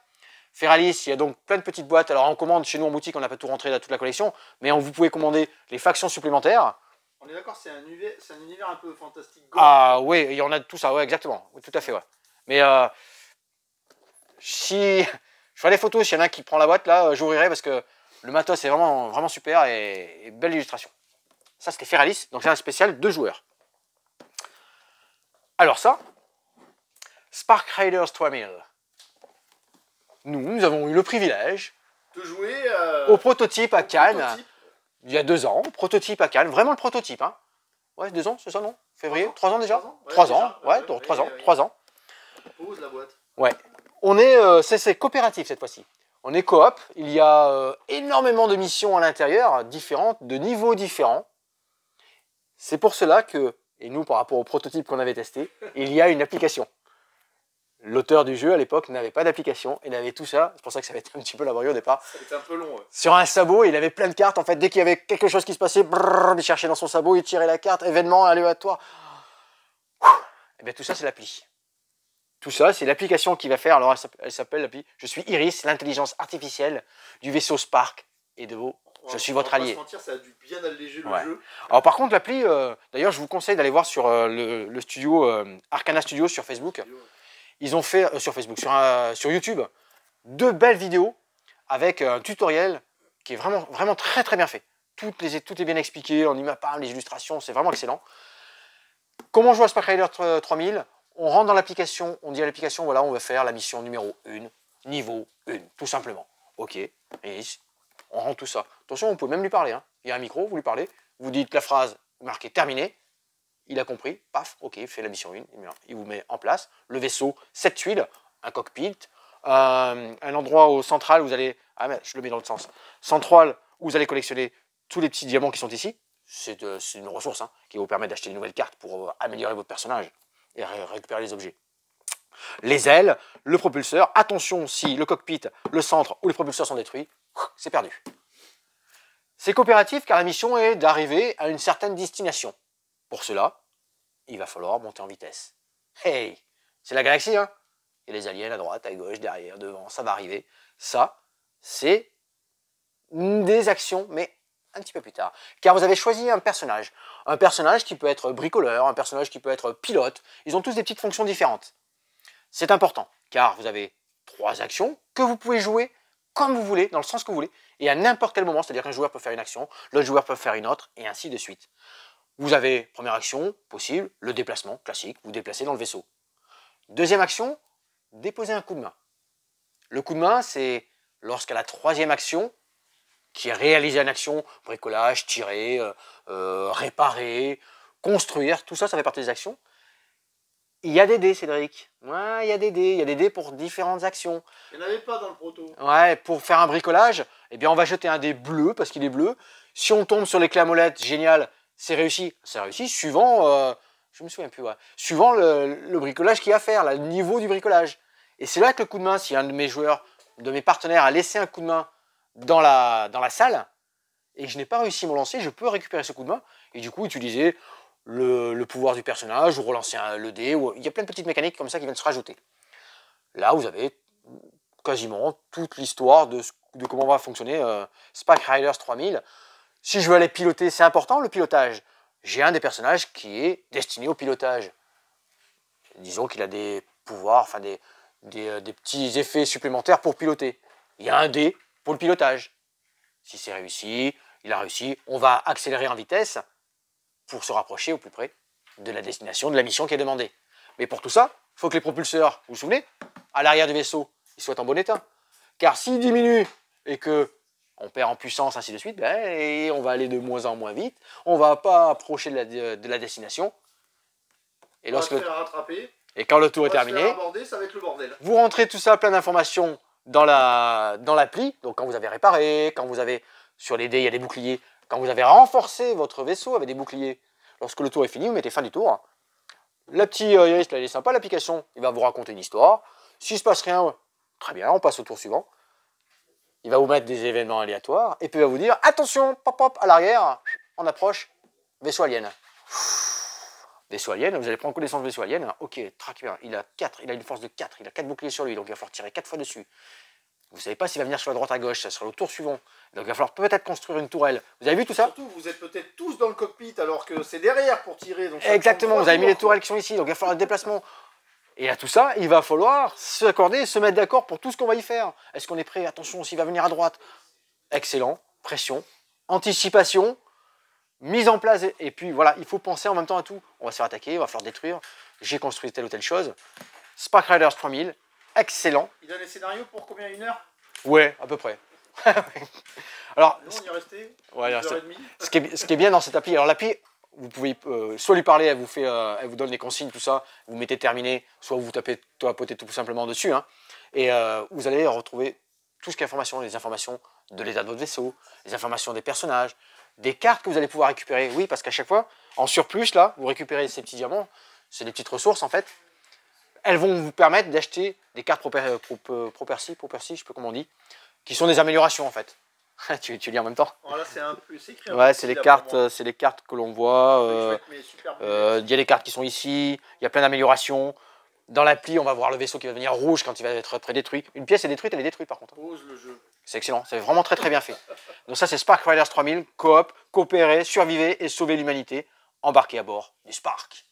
Feralis, il y a donc plein de petites boîtes. Alors on commande chez nous en boutique, on n'a pas tout rentré dans toute la collection, mais vous pouvez commander les factions supplémentaires. On est d'accord, c'est un univers un peu fantastique. Ah oui, il y en a de tout ça, ouais, exactement. Oui, tout à fait, ouais. Mais si je ferai des photos, s'il y en a qui prend la boîte, là, j'ouvrirai parce que le matos est vraiment, vraiment super et belle illustration. Ça, c'était Feralis, donc c'est un spécial 2 joueurs. Alors ça, Spark Raiders 3000. Nous avons eu le privilège de jouer au prototype à Cannes, prototype. Il y a 2 ans, prototype à Cannes, vraiment le prototype. Hein. Ouais, 2 ans, c'est ça, non? Février? 3 ans déjà? 3 ans, ouais, 3 ans. Pose la boîte. Ouais. On est, c'est coopératif cette fois-ci. On est coop, il y a énormément de missions à l'intérieur, différentes, de niveaux différents. C'est pour cela que, et nous par rapport au prototype qu'on avait testé, il y a une application. L'auteur du jeu à l'époque n'avait pas d'application, il avait tout ça, c'est pour ça que ça avait été un petit peu laborieux au départ. Ça a été un peu long, ouais. Sur un sabot, il avait plein de cartes, en fait, dès qu'il y avait quelque chose qui se passait, brrr, il cherchait dans son sabot, il tirait la carte, événement aléatoire. Et bien tout ça c'est l'appli. Tout ça c'est l'application qui va faire, alors elle s'appelle l'appli, je suis Iris, l'intelligence artificielle du vaisseau Spark et de vos... Je suis votre allié. On va pas se mentir, ça a dû bien alléger le jeu. Alors par contre l'appli, d'ailleurs je vous conseille d'aller voir sur le studio Arcana Studio sur Facebook. Ils ont fait sur Facebook, sur YouTube, 2 belles vidéos avec un tutoriel qui est vraiment, vraiment très très bien fait. Tout est bien expliqué, en images, les illustrations, c'est vraiment excellent. Comment jouer à Spark Raider 3000? On rentre dans l'application, on dit à l'application, voilà, on va faire la mission numéro 1, niveau 1, tout simplement. Ok, et on rentre tout ça. Attention, on peut même lui parler. Hein. Il y a un micro, vous lui parlez, vous dites la phrase marquée terminée, il a compris, paf, ok, il fait la mission 1, il vous met en place le vaisseau, 7 tuiles, un cockpit, un endroit au central où vous allez, ah mais je le mets dans le sens, central où vous allez collectionner tous les petits diamants qui sont ici. C'est une ressource hein, qui va vous permettre d'acheter de nouvelles cartes pour améliorer votre personnage et récupérer les objets. Les ailes, le propulseur, attention si le cockpit, le centre ou les propulseurs sont détruits, c'est perdu. C'est coopératif car la mission est d'arriver à une certaine destination. Pour cela, il va falloir monter en vitesse. Hey, c'est la galaxie, hein? Il y a les aliens à droite, à gauche, derrière, devant, ça va arriver. Ça, c'est des actions, mais un petit peu plus tard. Car vous avez choisi un personnage. Un personnage qui peut être bricoleur, un personnage qui peut être pilote. Ils ont tous des petites fonctions différentes. C'est important, car vous avez 3 actions que vous pouvez jouer comme vous voulez, dans le sens que vous voulez, et à n'importe quel moment, c'est-à-dire qu'un joueur peut faire une action, l'autre joueur peut faire une autre, et ainsi de suite. Vous avez, première action, possible, le déplacement, classique, vous déplacez dans le vaisseau. Deuxième action, déposer un coup de main. Le coup de main, c'est lorsqu'à la 3e action, qui est réaliser une action, bricolage, tirer, réparer, construire, tout ça, ça fait partie des actions. Il y a des dés, Cédric. Ouais, il y a des dés pour différentes actions. Il n'y en avait pas dans le proto. Ouais, pour faire un bricolage, eh bien on va jeter un dé bleu, parce qu'il est bleu. Si on tombe sur les clés à molette, génial, c'est réussi. C'est réussi suivant, je me souviens plus, ouais, suivant le bricolage qu'il y a à faire, le niveau du bricolage. Et c'est là que le coup de main, si un de mes joueurs de mes partenaires a laissé un coup de main dans la salle, et que je n'ai pas réussi à me lancer, je peux récupérer ce coup de main, et du coup utiliser le pouvoir du personnage, ou relancer le dé, il y a plein de petites mécaniques comme ça qui viennent se rajouter. Là, vous avez quasiment toute l'histoire de comment va fonctionner Spark Riders 3000. Si je veux aller piloter, c'est important le pilotage. J'ai un des personnages qui est destiné au pilotage. Disons qu'il a des pouvoirs, enfin des petits effets supplémentaires pour piloter. Il y a un dé pour le pilotage. Si c'est réussi, il a réussi, on va accélérer en vitesse pour se rapprocher au plus près de la destination, de la mission qui est demandée. Mais pour tout ça, il faut que les propulseurs, vous vous souvenez, à l'arrière du vaisseau, ils soient en bon état. Car s'ils diminuent et que on perd en puissance, ainsi de suite, ben, on va aller de moins en moins vite, on ne va pas approcher de la destination. Et, et quand le tour est terminé, aborder, ça va être le bordel. Vous rentrez tout ça, plein d'informations dans l'appli. Donc quand vous avez réparé, quand vous avez, sur les dés, il y a des boucliers. Quand vous avez renforcé votre vaisseau avec des boucliers, lorsque le tour est fini, vous mettez fin du tour. Le petit Iris, là, il est sympa, l'application, il va vous raconter une histoire. S'il ne se passe rien, très bien, on passe au tour suivant. Il va vous mettre des événements aléatoires, et puis il va vous dire, attention, pop, pop, à l'arrière, on approche, vaisseau alien. Vaisseau alien, vous allez prendre connaissance de vaisseau alien, ok, traque bien, il a une force de 4, il a 4 boucliers sur lui, donc il va falloir tirer 4 fois dessus. Vous ne savez pas s'il va venir sur la droite à gauche, ça sera le tour suivant. Donc il va falloir peut-être construire une tourelle. Vous avez vu tout ça? Surtout, vous êtes peut-être tous dans le cockpit alors que c'est derrière pour tirer. Donc exactement, vous avez mis les tourelles qui sont ici, donc il va falloir le déplacement. Et à tout ça, il va falloir s'accorder, se mettre d'accord pour tout ce qu'on va y faire. Est-ce qu'on est prêt? Attention, s'il va venir à droite. Excellent, pression, anticipation, mise en place. Et puis voilà, il faut penser en même temps à tout. On va se faire attaquer, on va falloir détruire. J'ai construit telle ou telle chose. Spark Riders 3000, excellent. Il a les scénarios pour combien? 1 heure? Ouais, à peu près. Alors, nous, on y est resté ouais, ce qui est bien dans cette appli, alors l'appli, vous pouvez soit lui parler, elle vous donne les consignes, tout ça, vous mettez terminé, soit vous tapotez tout simplement dessus, hein, et vous allez retrouver tout ce qui est information, les informations de l'état de votre vaisseau, les informations des personnages, des cartes que vous allez pouvoir récupérer. Oui, parce qu'à chaque fois, en surplus, là, vous récupérez ces petits diamants, c'est des petites ressources en fait. Elles vont vous permettre d'acheter des cartes propercy, je sais pas comment on dit, qui sont des améliorations en fait. tu lis en même temps. Oh là, c'est un peu écrit. Ouais, c'est les cartes que l'on voit. Il y a des cartes qui sont ici. Il y a plein d'améliorations. Dans l'appli, on va voir le vaisseau qui va devenir rouge quand il va être très détruit. Une pièce est détruite, elle est détruite par contre. Pose le jeu. C'est excellent, c'est vraiment très bien fait. Donc ça, c'est Spark Riders 3000, coop, coopérer, survivre et sauver l'humanité, embarqué à bord du Spark.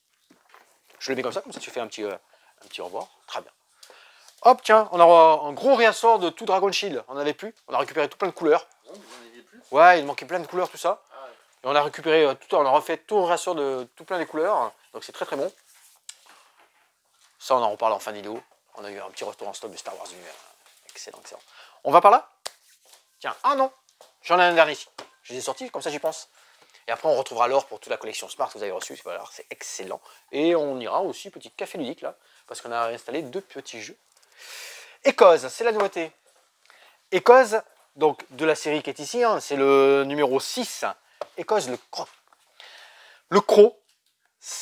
Je le mets comme ça tu fais un petit au revoir. Très bien. Hop, tiens, on a un gros réassort de tout Dragon Shield. On n'en avait plus. On a récupéré tout plein de couleurs. Vous en aviez plus? Ouais, il manquait plein de couleurs, tout ça. Ah ouais. Et on a récupéré on a refait tout le réassort de tout plein des couleurs. Donc c'est très bon. Ça, on en reparle en fin de vidéo. On a eu un petit retour en stock de Star Wars Univers. Excellent. On va par là? Tiens, ah non, j'en ai un dernier ici. Je les ai sortis, comme ça j'y pense. Et après, on retrouvera l'or pour toute la collection Smart que vous avez reçue. Voilà, c'est excellent. Et on ira aussi, petit café ludique là, parce qu'on a installé 2 petits jeux. Echoes, c'est la nouveauté. Echoes, donc de la série qui est ici, hein, c'est le numéro 6. Echoes, le croc. Le croc,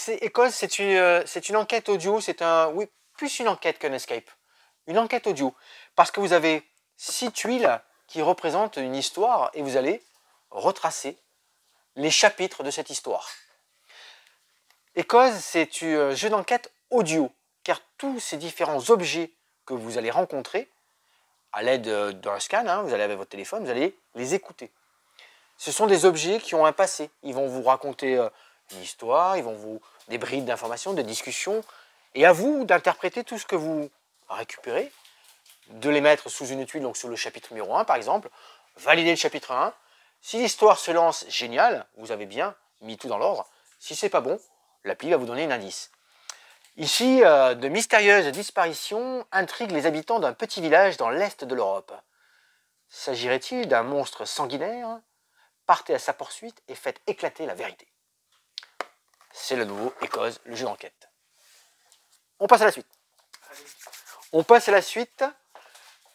Echoes, c'est une enquête audio, oui, plus une enquête qu'un escape. Une enquête audio. Parce que vous avez 6 tuiles qui représentent une histoire et vous allez retracer les chapitres de cette histoire. Echoes, c'est un jeu d'enquête audio, car tous ces différents objets que vous allez rencontrer, à l'aide d'un scan, hein, vous allez avec votre téléphone, vous allez les écouter. Ce sont des objets qui ont un passé. Ils vont vous raconter une histoire, ils vont vous des bribes d'informations, de discussions, et à vous d'interpréter tout ce que vous récupérez, de les mettre sous une tuile, donc sous le chapitre numéro 1 par exemple, valider le chapitre 1. Si l'histoire se lance, génial, vous avez bien mis tout dans l'ordre. Si c'est pas bon, l'appli va vous donner un indice. Ici, de mystérieuses disparitions intriguent les habitants d'un petit village dans l'est de l'Europe. S'agirait-il d'un monstre sanguinaire? Partez à sa poursuite et faites éclater la vérité. C'est le nouveau Echoes, le jeu d'enquête. On passe à la suite. On passe à la suite.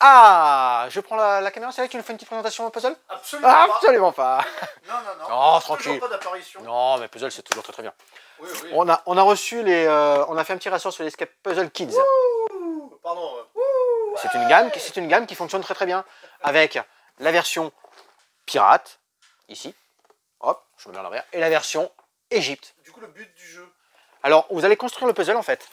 Ah, je prends la caméra, c'est là que tu nous fais une petite présentation au puzzle? Absolument pas. Non. Non, tranquille. Pas d'apparition. Non, mais puzzle, c'est toujours très bien. Oui. On a reçu on a fait un petit ressort sur l'Escape Puzzle Kids. Pardon. C'est une gamme qui fonctionne très très bien. Avec la version pirate, ici. Hop, je me mets à l'envers. Et la version Égypte. Du coup, le but du jeu. Alors, vous allez construire le puzzle en fait.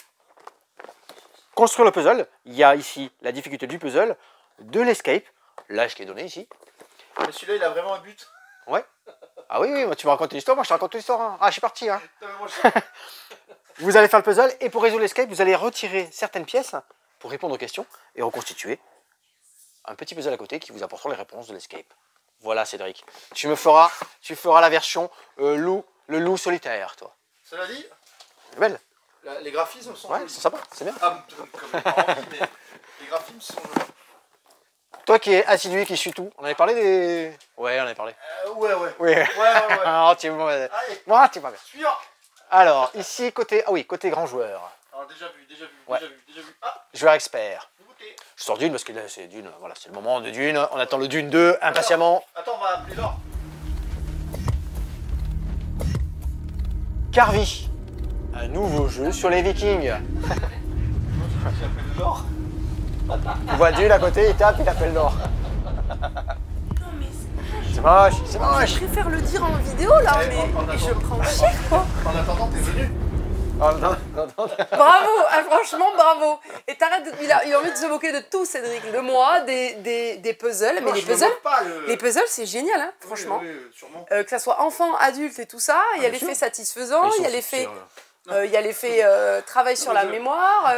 Construire le puzzle, il y a ici la difficulté du puzzle, de l'escape, l'âge qui est donné ici. Mais celui-là, il a vraiment un but. Ouais. Ah oui, moi, tu me racontes l'histoire, moi je te raconte l'histoire. Hein. Ah, je suis parti. Hein. Non, mais moi, je... Vous allez faire le puzzle et pour résoudre l'escape, vous allez retirer certaines pièces pour répondre aux questions et reconstituer un petit puzzle à côté qui vous apportera les réponses de l'escape. Voilà Cédric. Tu feras la version le loup solitaire, toi. Cela dit, C'est belle. les graphismes sont Ouais, jolis. c'est sympa, c'est bien. Ah, comme les parents disent, mais les graphismes sont jolis. Toi qui es assidu, qui suis tout, on avait parlé des... Ouais, on avait parlé. Ouais. Oui. Ouais. Oh, tu es mauvais. Allez, Moi, tu es pas bien. suivant. Alors, ici, côté... Ah oui, côté grand joueur. Alors, déjà vu. Ouais. Déjà vu. Ah, Joueur expert. goûter. Je sors Dune parce que là, c'est Dune. Voilà, c'est le moment de Dune. On attend le Dune 2 impatiemment. Attends, on va appeler Laure. Carvi. Un nouveau jeu sur les Vikings. J'appelle Laure. Tu vois Dune à côté, il tape, il appelle l'or. Non, mais C'est moche, c'est je moche. préfère le dire en vidéo là, Eh, mais en je attendant. prends cher quoi. En attendant, t'es venu. Oh, non. Bravo, ah, franchement bravo. Et t'arrêtes, il a envie de se moquer de tout Cédric, de moi, des puzzles, mais Non, les je me puzzles, moque pas, le... les puzzles c'est génial hein, Oui, franchement. Oui, sûrement. Que ça soit enfant, adulte et tout ça, il y a bien l'effet sûr. satisfaisant, il y a l'effet travail sur mais la mémoire,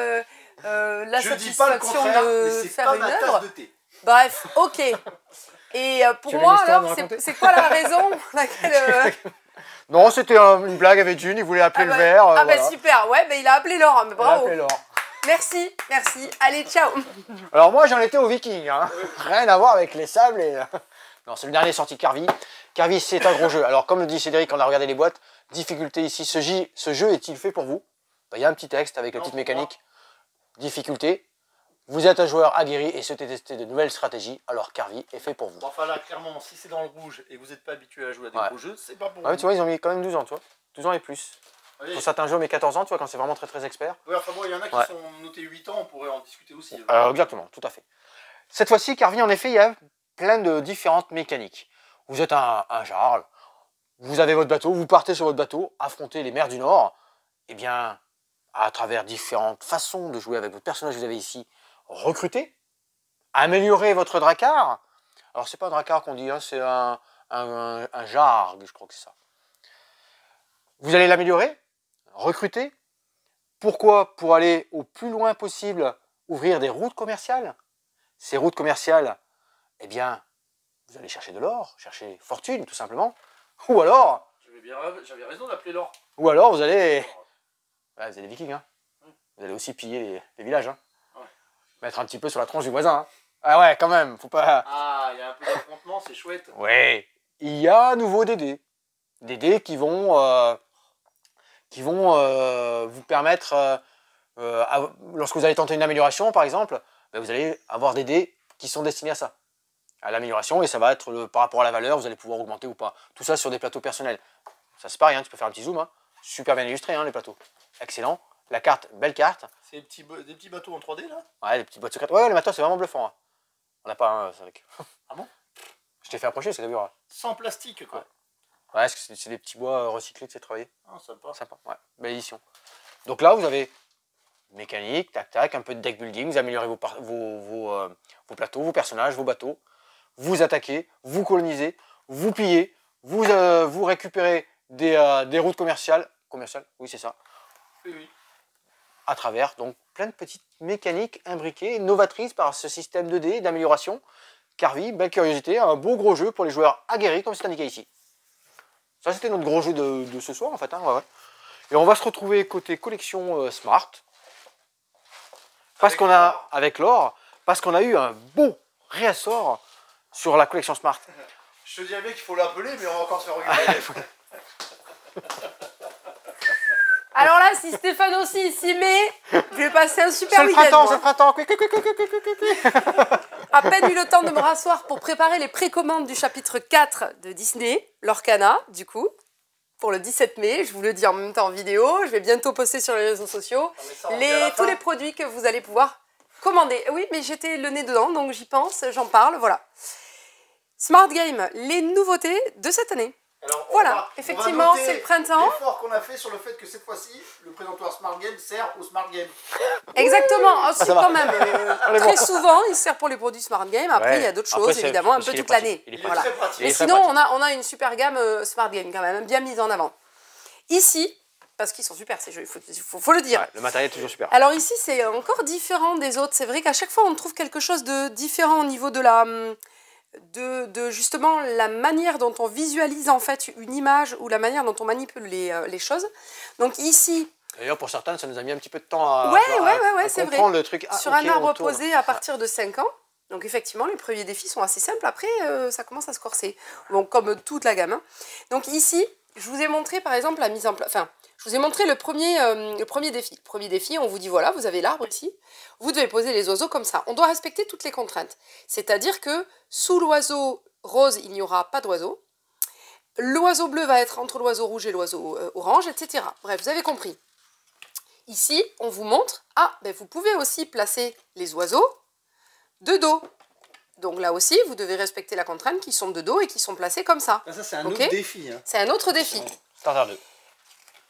la Je dis pas le satisfaction contraire, mais de c'est faire pas une ma œuvre. tasse de thé. Bref, ok. Et pour Tu avais moi, une histoire à alors, me raconter c'est quoi la raison laquelle, Non, c'était une blague avec Dune, il voulait appeler Ah bah, le verre. ah bah voilà. super, ouais, bah, il a appelé Laure, mais Il a bravo. appelé l'or. Merci, merci. Allez, ciao. Alors moi, j'en étais aux Vikings. Hein. Rien à voir avec les sables et... Non, c'est le dernier sorti de Carvi. Carvi, c'est un gros jeu. Alors, comme le dit Cédric, on a regardé les boîtes. Difficulté ici, ce jeu est-il fait pour vous? Ben, il y a un petit texte avec la petite mécanique. Difficulté. Vous êtes un joueur aguerri et souhaitez tester de nouvelles stratégies, alors Carvi est fait pour vous. Bon, enfin là, clairement, si c'est dans le rouge et que vous n'êtes pas habitué à jouer à des Ouais. gros jeux, c'est pas pour Ouais, vous. tu vois, ils ont mis quand même 12 ans, tu vois. 12 ans et plus. Allez. Pour certains jeux, mais 14 ans, tu vois, quand c'est vraiment très très expert. Ouais, enfin bon, il y en a qui Ouais. sont notés 8 ans, on pourrait en discuter aussi. Exactement, tout à fait. Cette fois-ci, Carvi, en effet, il y a plein de différentes mécaniques. Vous êtes un jarl, vous avez votre bateau, vous partez sur votre bateau, affrontez les mers du Nord, et bien, à travers différentes façons de jouer avec votre personnage, vous avez ici recruter, améliorer votre drakkar. Alors, c'est pas un drakkar qu'on dit, hein, c'est un jarg, je crois que c'est ça. Vous allez l'améliorer, recruter. Pourquoi? Pour aller au plus loin possible, ouvrir des routes commerciales. Ces routes commerciales, eh bien, vous allez chercher de l'or, chercher fortune, tout simplement. Ou alors, J'avais raison d'appeler Laure. vous allez... Ouais, vous êtes des vikings, hein. Vous allez aussi piller les villages, hein. Ouais. Mettre un petit peu sur la tronche du voisin, hein. Ah ouais, quand même, faut pas... Ah, il y a un peu d'affrontement, c'est chouette. Ouais, il y a à nouveau des dés. Des dés qui vont vous permettre, lorsque vous allez tenter une amélioration, par exemple, ben vous allez avoir des dés qui sont destinés à ça, à l'amélioration, et ça va être par rapport à la valeur, vous allez pouvoir augmenter ou pas. Tout ça sur des plateaux personnels. Ça c'est pareil, hein, tu peux faire un petit zoom, hein. Super bien illustré, hein, les plateaux. Excellent. La carte, belle carte. C'est des petits bateaux en 3D là. Ouais, les petites boîtes secrètes. Ouais, le matos, c'est vraiment bluffant. Hein. On n'a pas un, c'est avec. Ah bon? Je t'ai fait approcher, c'est d'ailleurs. Sans plastique quoi. Ouais, c'est des petits bois recyclés, tu sais, travailler. Ah, sympa. Sympa, ouais. Belle édition. Donc là, vous avez mécanique, tac tac, un peu de deck building, vous améliorez vos plateaux, vos personnages, vos bateaux, vous attaquez, vous colonisez, vous pillez, vous récupérez des routes commerciales, oui c'est ça, Oui. à travers donc plein de petites mécaniques imbriquées, novatrices par ce système de dés d'amélioration. Carvi, belle curiosité, un beau gros jeu pour les joueurs aguerris comme c'est indiqué ici. Ça c'était notre gros jeu de ce soir en fait, hein, ouais. Et on va se retrouver côté collection Smart. Parce qu'on a, avec l'or, parce qu'on a eu un beau réassort sur la collection Smart. Je te dirais bien qu'il faut l'appeler, mais on va encore se faire regarder. Alors là, si Stéphane aussi s'y met, je vais passer un super C'est le week-end. printemps, c'est moi. le printemps. À peine eu le temps de me rasseoir pour préparer les précommandes du chapitre 4 de Disney, Lorcana, du coup, pour le 17 mai. Je vous le dis en même temps en vidéo. Je vais bientôt poster sur les réseaux sociaux mais ça, on dit à la tous fin. les produits que vous allez pouvoir Commandé. Oui, mais j'étais le nez dedans, donc j'y pense, j'en parle, voilà. Smart Game, les nouveautés de cette année. Alors, Voilà, effectivement, c'est le printemps. L'effort qu'on a fait sur le fait que cette fois-ci, le présentoir Smart Game sert au Smart Game. Exactement, aussi ça va. quand même. Très souvent, il sert pour les produits Smart Game. Après, Ouais. il y a d'autres Après, choses, c'est- évidemment, un parce peu qu'il est toute l'année. pratique. Il est Voilà. très pratique. Il est Mais très sinon, pratique. on a une super gamme Smart Game quand même, bien mise en avant. Ici, parce qu'ils sont super ces jeux, il faut le dire. Ouais, le matériel est toujours super. Alors ici, c'est encore différent des autres. C'est vrai qu'à chaque fois, on trouve quelque chose de différent au niveau de la... De justement la manière dont on visualise en fait une image ou la manière dont on manipule les choses. Donc ici, D'ailleurs, pour certains, ça nous a mis un petit peu de temps à, Ouais, à c'est vrai. comprendre le truc. Ah, sur ok, un arbre on tourne. posé à partir de 5 ans. Donc effectivement, les premiers défis sont assez simples. Après, ça commence à se corser. Bon, comme toute la gamme. Hein. Donc ici, je vous ai montré par exemple la mise en place... Enfin, je vous ai montré le premier défi. Le premier défi, on vous dit voilà, vous avez l'arbre ici. Vous devez poser les oiseaux comme ça. On doit respecter toutes les contraintes. C'est-à-dire que sous l'oiseau rose, il n'y aura pas d'oiseau. L'oiseau bleu va être entre l'oiseau rouge et l'oiseau orange, etc. Bref, vous avez compris. Ici, on vous montre, vous pouvez aussi placer les oiseaux de dos. Donc là aussi, vous devez respecter la contrainte qui sont de dos et qui sont placés comme ça. Ça, c'est un Ok. autre défi. Hein. C'est un autre défi. Starter 2.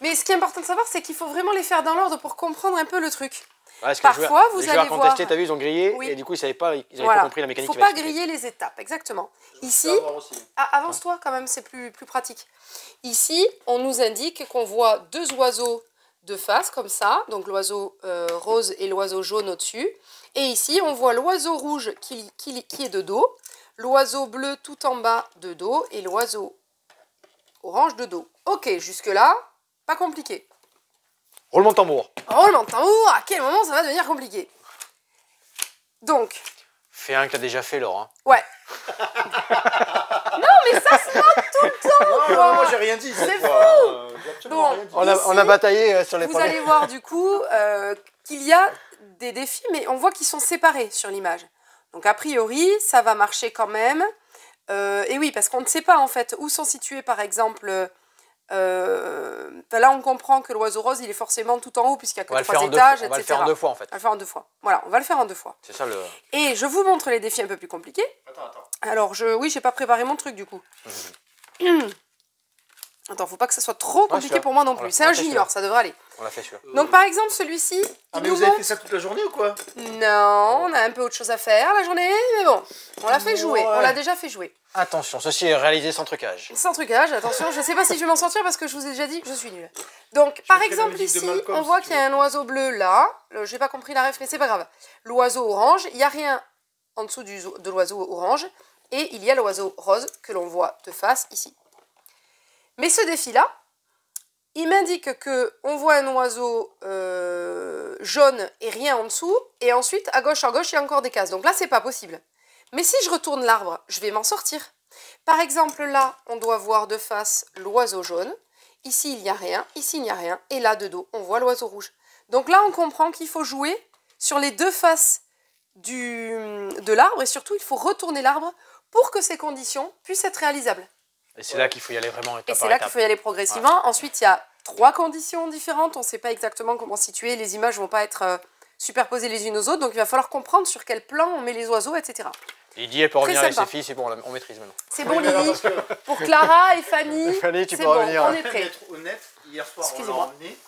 Mais ce qui est important de savoir, c'est qu'il faut vraiment les faire dans l'ordre pour comprendre un peu le truc. Ouais, parce que Parfois, vous les joueurs allez qui ont voir- testé, t'as vu, ils ont grillé Oui. et du coup, ils n'avaient pas Voilà. compris la Il mécanique. ne faut qu'il va pas expliquer. griller les étapes, exactement. Ici, Je peux avoir aussi. avance-toi quand même, c'est plus pratique. Ici, on nous indique qu'on voit deux oiseaux de face, comme ça. Donc l'oiseau rose et l'oiseau jaune au-dessus. Et ici, on voit l'oiseau rouge qui est de dos, l'oiseau bleu tout en bas de dos et l'oiseau orange de dos. Ok, jusque-là, pas compliqué. Roulement de tambour. Roulement de tambour, à quel moment ça va devenir compliqué? Donc, Fais un que t'as déjà fait, Laure. Hein. ouais. Non, mais ça se montre tout le temps. Non, quoi. moi j'ai rien dit. C'est fou. J'ai absolument Bon. rien dit. On a bataillé sur les Vous premiers. allez voir du coup qu'il y a des défis, mais on voit qu'ils sont séparés sur l'image. Donc a priori, ça va marcher quand même. Et oui, parce qu'on ne sait pas en fait où sont situés par exemple... là, on comprend que l'oiseau rose, il est forcément tout en haut puisqu'il n'y On va a le que faire 3 en deux étages, fois. On va le etc. faire en deux fois, en fait. On va le faire en 2 fois. Voilà, on va le faire en 2 fois. C'est ça le... Et je vous montre les défis un peu plus compliqués. Attends. Alors, oui, j'ai pas préparé mon truc du coup. Attends, faut pas que ça soit trop compliqué celui-là. pour moi non On l'a- plus. C'est on un l'a fait, junior, ça devrait aller. On l'a fait, celui-là. Donc par exemple, celui-ci, Ah, il mais nous vous avez montre... fait ça toute la journée ou quoi? Non, on a un peu autre chose à faire la journée, mais bon, on l'a fait jouer, Ouais. on l'a déjà fait jouer. Attention, ceci est réalisé sans trucage. Sans trucage, attention, je sais pas si je vais m'en sortir parce que je vous ai déjà dit, je suis nulle. Donc par mettrai la exemple musique de ici, Malcolm, on voit si tu qu'il y a un oiseau bleu là, j'ai pas compris la ref mais c'est pas grave. L'oiseau orange, il n'y a rien en dessous de l'oiseau orange et il y a l'oiseau rose que l'on voit de face ici. Mais ce défi là, il m'indique que on voit un oiseau jaune et rien en dessous, et ensuite à gauche, il y a encore des cases. Donc là, c'est pas possible. Mais si je retourne l'arbre, je vais m'en sortir. Par exemple, là, on doit voir de face l'oiseau jaune. Ici, il n'y a rien. Ici, il n'y a rien. Et là, de dos, on voit l'oiseau rouge. Donc là, on comprend qu'il faut jouer sur les deux faces de l'arbre, et surtout, il faut retourner l'arbre pour que ces conditions puissent être réalisables. Et c'est là qu'il faut y aller vraiment étape Et c'est par là qu'il étape. faut y aller progressivement. Ensuite, il y a 3 conditions différentes. On ne sait pas exactement comment situer. Les images ne vont pas être superposées les unes aux autres. Donc, il va falloir comprendre sur quel plan on met les oiseaux, etc. Lydie, elle peut revenir avec sympa. ses filles, c'est bon, on maîtrise maintenant. C'est bon, Oui, alors, Lily. parce que- Pour Clara et Fanny, Fanny, tu c'est peux bon, revenir. on est Pour prêts. être honnête, hier soir, on l'a Excusez-moi. emmené.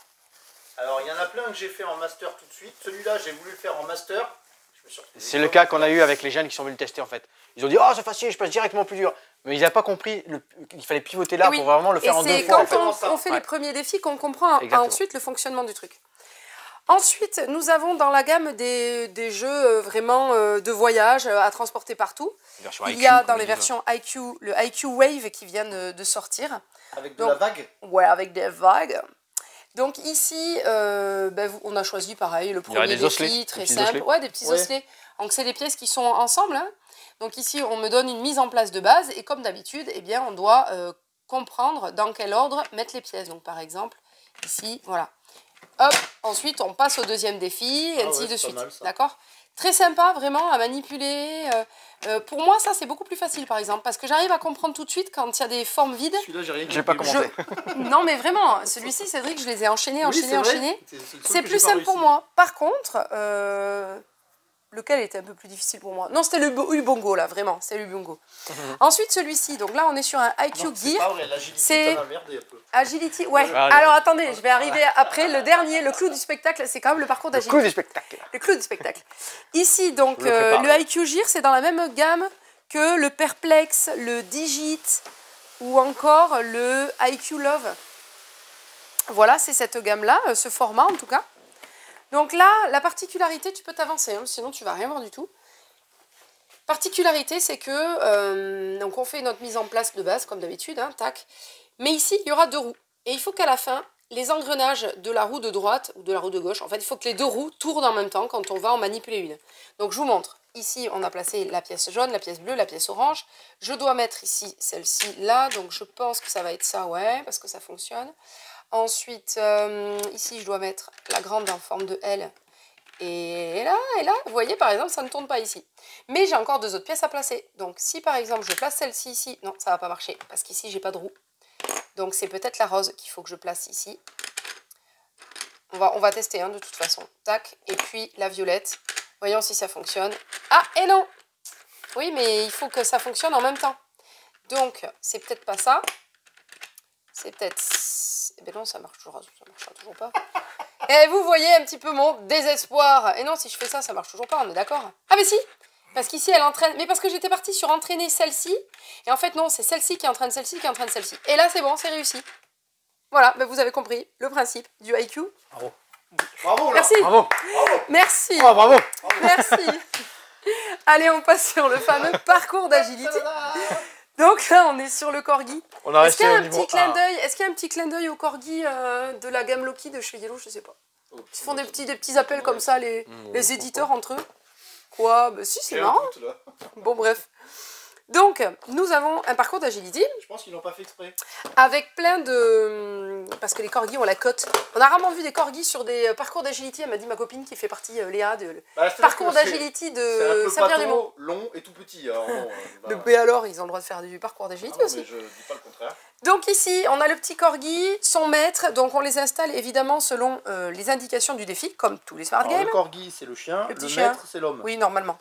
Alors, il y en a plein que j'ai fait en master tout de suite. Celui-là, j'ai voulu le faire en master. Je me suis retrouvé C'est le comme- cas qu'on a eu avec les jeunes qui sont venus le tester en fait. Ils ont dit, oh c'est facile, je passe directement plus dur. Mais ils n'avaient pas compris qu'il fallait pivoter là Et oui. pour vraiment le Et faire en deux c'est fois. quand En fait. on fait Ouais. les premiers défis qu'on comprend Exactement. ensuite le fonctionnement du truc. Ensuite, nous avons dans la gamme des jeux vraiment de voyage à transporter partout. Version Il IQ, y a comme dans ils les disent. versions IQ, le IQ Wave qui vient de sortir. Avec de Donc, la vague. Ouais, avec des vagues. Donc ici, on a choisi pareil le Il y aura premier des osselets, défi, des très petits simple. osselets. Ouais, des petits Ouais. osselets. Donc c'est des pièces qui sont ensemble. Hein. Donc ici, on me donne une mise en place de base et comme d'habitude, eh bien, on doit comprendre dans quel ordre mettre les pièces. Donc par exemple, ici, voilà. Hop, ensuite on passe au deuxième défi, et Ah ainsi ouais, de c'est suite. pas mal, ça. D'accord? Très sympa, vraiment, à manipuler. Pour moi, ça, c'est beaucoup plus facile, par exemple, parce que j'arrive à comprendre tout de suite quand il y a des formes vides. Celui-là, j'ai rien J'ai pas compris. commenté. Non, mais vraiment, celui-ci, Cédric, je les ai enchaînés. Oui, c'est vrai. C'est le seul C'est que plus j'ai pas simple pour réussi. moi. Par contre, lequel était un peu plus difficile pour moi. Non, c'était le Ubongo, là, vraiment, c'est l'Ubongo. Ensuite, celui-ci, donc là, on est sur un IQ Non, c'est Gear. pas vrai, l'agilité, C'est- ça m'a merdé un peu. Agility, ouais. Ouais. Alors, attendez, je vais arriver après. Le dernier, le clou du spectacle, c'est quand même le parcours Le d'agility. coup du spectacle. Le clou du spectacle. Ici, donc, Je me prépare, le là. IQ Gear, c'est dans la même gamme que le Perplex, le Digit ou encore le IQ Love. Voilà, c'est cette gamme-là, ce format en tout cas. Donc là, la particularité, tu peux t'avancer, hein, sinon tu vas rien voir du tout. Particularité, c'est que, donc on fait notre mise en place de base, comme d'habitude, hein, tac. Mais ici, il y aura 2 roues. Et il faut qu'à la fin, les engrenages de la roue de droite ou de la roue de gauche, en fait, il faut que les 2 roues tournent en même temps quand on va en manipuler une. Donc je vous montre. Ici, on a placé la pièce jaune, la pièce bleue, la pièce orange. Je dois mettre ici celle-ci là, donc je pense que ça va être ça, ouais, parce que ça fonctionne. Ensuite, ici, je dois mettre la grande en forme de L. Et là, vous voyez, par exemple, ça ne tourne pas ici. Mais j'ai encore 2 autres pièces à placer. Donc, si par exemple, je place celle-ci ici, non, ça ne va pas marcher, parce qu'ici, j'ai pas de roue. Donc, c'est peut-être la rose qu'il faut que je place ici. On va tester, hein, de toute façon. Tac, et puis la violette. Voyons si ça fonctionne. Ah, et non! Oui, mais il faut que ça fonctionne en même temps. Donc, c'est peut-être pas ça. C'est peut-être... Eh bien non, ça marchera toujours pas. Et vous voyez un petit peu mon désespoir. Et non, si je fais ça, ça marche toujours pas, on est d'accord? Ah mais si! Parce qu'ici, elle entraîne... Mais parce que j'étais partie sur entraîner celle-ci. Et en fait, non, c'est celle-ci qui entraîne celle-ci qui entraîne celle-ci. Et là, c'est bon, c'est réussi. Voilà, ben vous avez compris le principe du IQ. Bravo. Bravo, là. Merci. Bravo. Merci. Oh, bravo. Merci. Allez, on passe sur le fameux parcours d'agility. Donc là, on est sur le corgi. On a Est-ce qu'il resté y a au un niveau petit clin 1. d'œil? Est-ce qu'il y a un petit clin d'œil au corgi de la gamme Loki de chez Yellow? Je sais pas. Ils font des petits appels comme ça, les éditeurs entre eux. Quoi? Bah si, c'est J'ai un marrant. doute, là. Bon, bref. Donc, nous avons un parcours d'agility Je pense qu'ils l'ont pas fait exprès. avec plein de... Parce que les corgis ont la cote. On a rarement vu des corgis sur des parcours d'agility. Elle m'a dit ma copine qui fait partie, Léa, de Bah, c'est-à-dire parcours que c'est- d'agility C'est un de peu Saint-Pierre-du-Mont. bateau, long et tout petit. Alors, bon, Le bah, B alors, ils ont le droit de faire du parcours d'agility non, aussi. mais je dis pas le contraire. Donc ici, on a le petit corgi, son maître. Donc on les installe évidemment selon les indications du défi, comme tous les smart Alors, games. le corgi, c'est le chien. Le petit Le chien. maître, c'est l'homme. Oui, normalement.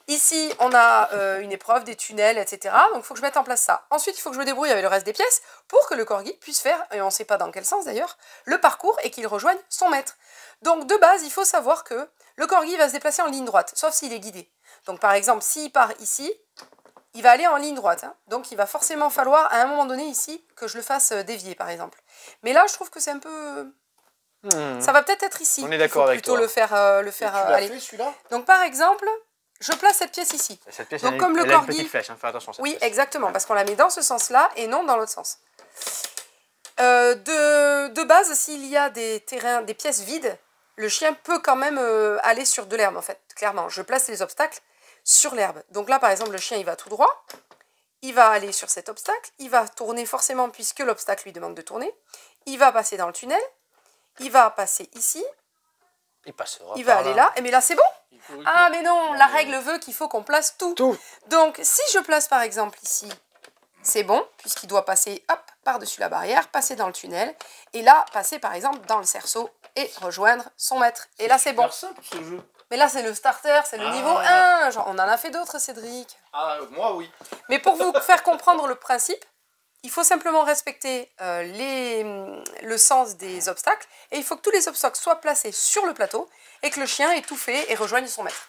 Ici, on a une épreuve, des tunnels, etc. Donc il faut que je mette en place ça. Ensuite, il faut que je me débrouille avec le reste des pièces pour que le corgi puisse faire, et on ne sait pas dans quel sens d'ailleurs, le parcours et qu'il rejoigne son maître. Donc de base, il faut savoir que le corgi va se déplacer en ligne droite, sauf s'il est guidé. Donc par exemple, s'il part ici, il va aller en ligne droite. Hein. Donc il va forcément falloir, à un moment donné ici, que je le fasse dévier, par exemple. Mais là, je trouve que c'est un peu... Ça va peut-être être ici. On est d'accord il faut avec plutôt toi. le faire Et tu l'as aller. fait, celui-là? Donc par exemple, je place cette pièce ici. Cette pièce, Donc, elle, comme le elle a une corgi- petite flèche, hein, fais attention à cette Oui, pièce. exactement, parce qu'on la met dans ce sens-là et non dans l'autre sens. De base, s'il y a des terrains, des pièces vides, le chien peut quand même aller sur de l'herbe, en fait, clairement. Je place les obstacles sur l'herbe. Donc là, par exemple, le chien, il va tout droit. Il va aller sur cet obstacle. Il va tourner forcément, puisque l'obstacle lui demande de tourner. Il va passer dans le tunnel. Il va passer ici. Il passera. Il va par aller là. Mais là, c'est bon. Il court, il Ah, court. mais non, la règle veut qu'il faut qu'on place tout. Tout. Donc, si je place par exemple ici, c'est bon, puisqu'il doit passer, hop, par-dessus la barrière, passer dans le tunnel, et là, passer par exemple dans le cerceau et rejoindre son maître. Et là, c'est bon. C'est simple, ce jeu. Mais là, c'est le starter, c'est le Ah. niveau 1. Genre, on en a fait d'autres, Cédric. Ah, moi, oui. Mais pour vous faire comprendre le principe, il faut simplement respecter le sens des obstacles, et il faut que tous les obstacles soient placés sur le plateau, et que le chien ait tout fait et rejoigne son maître.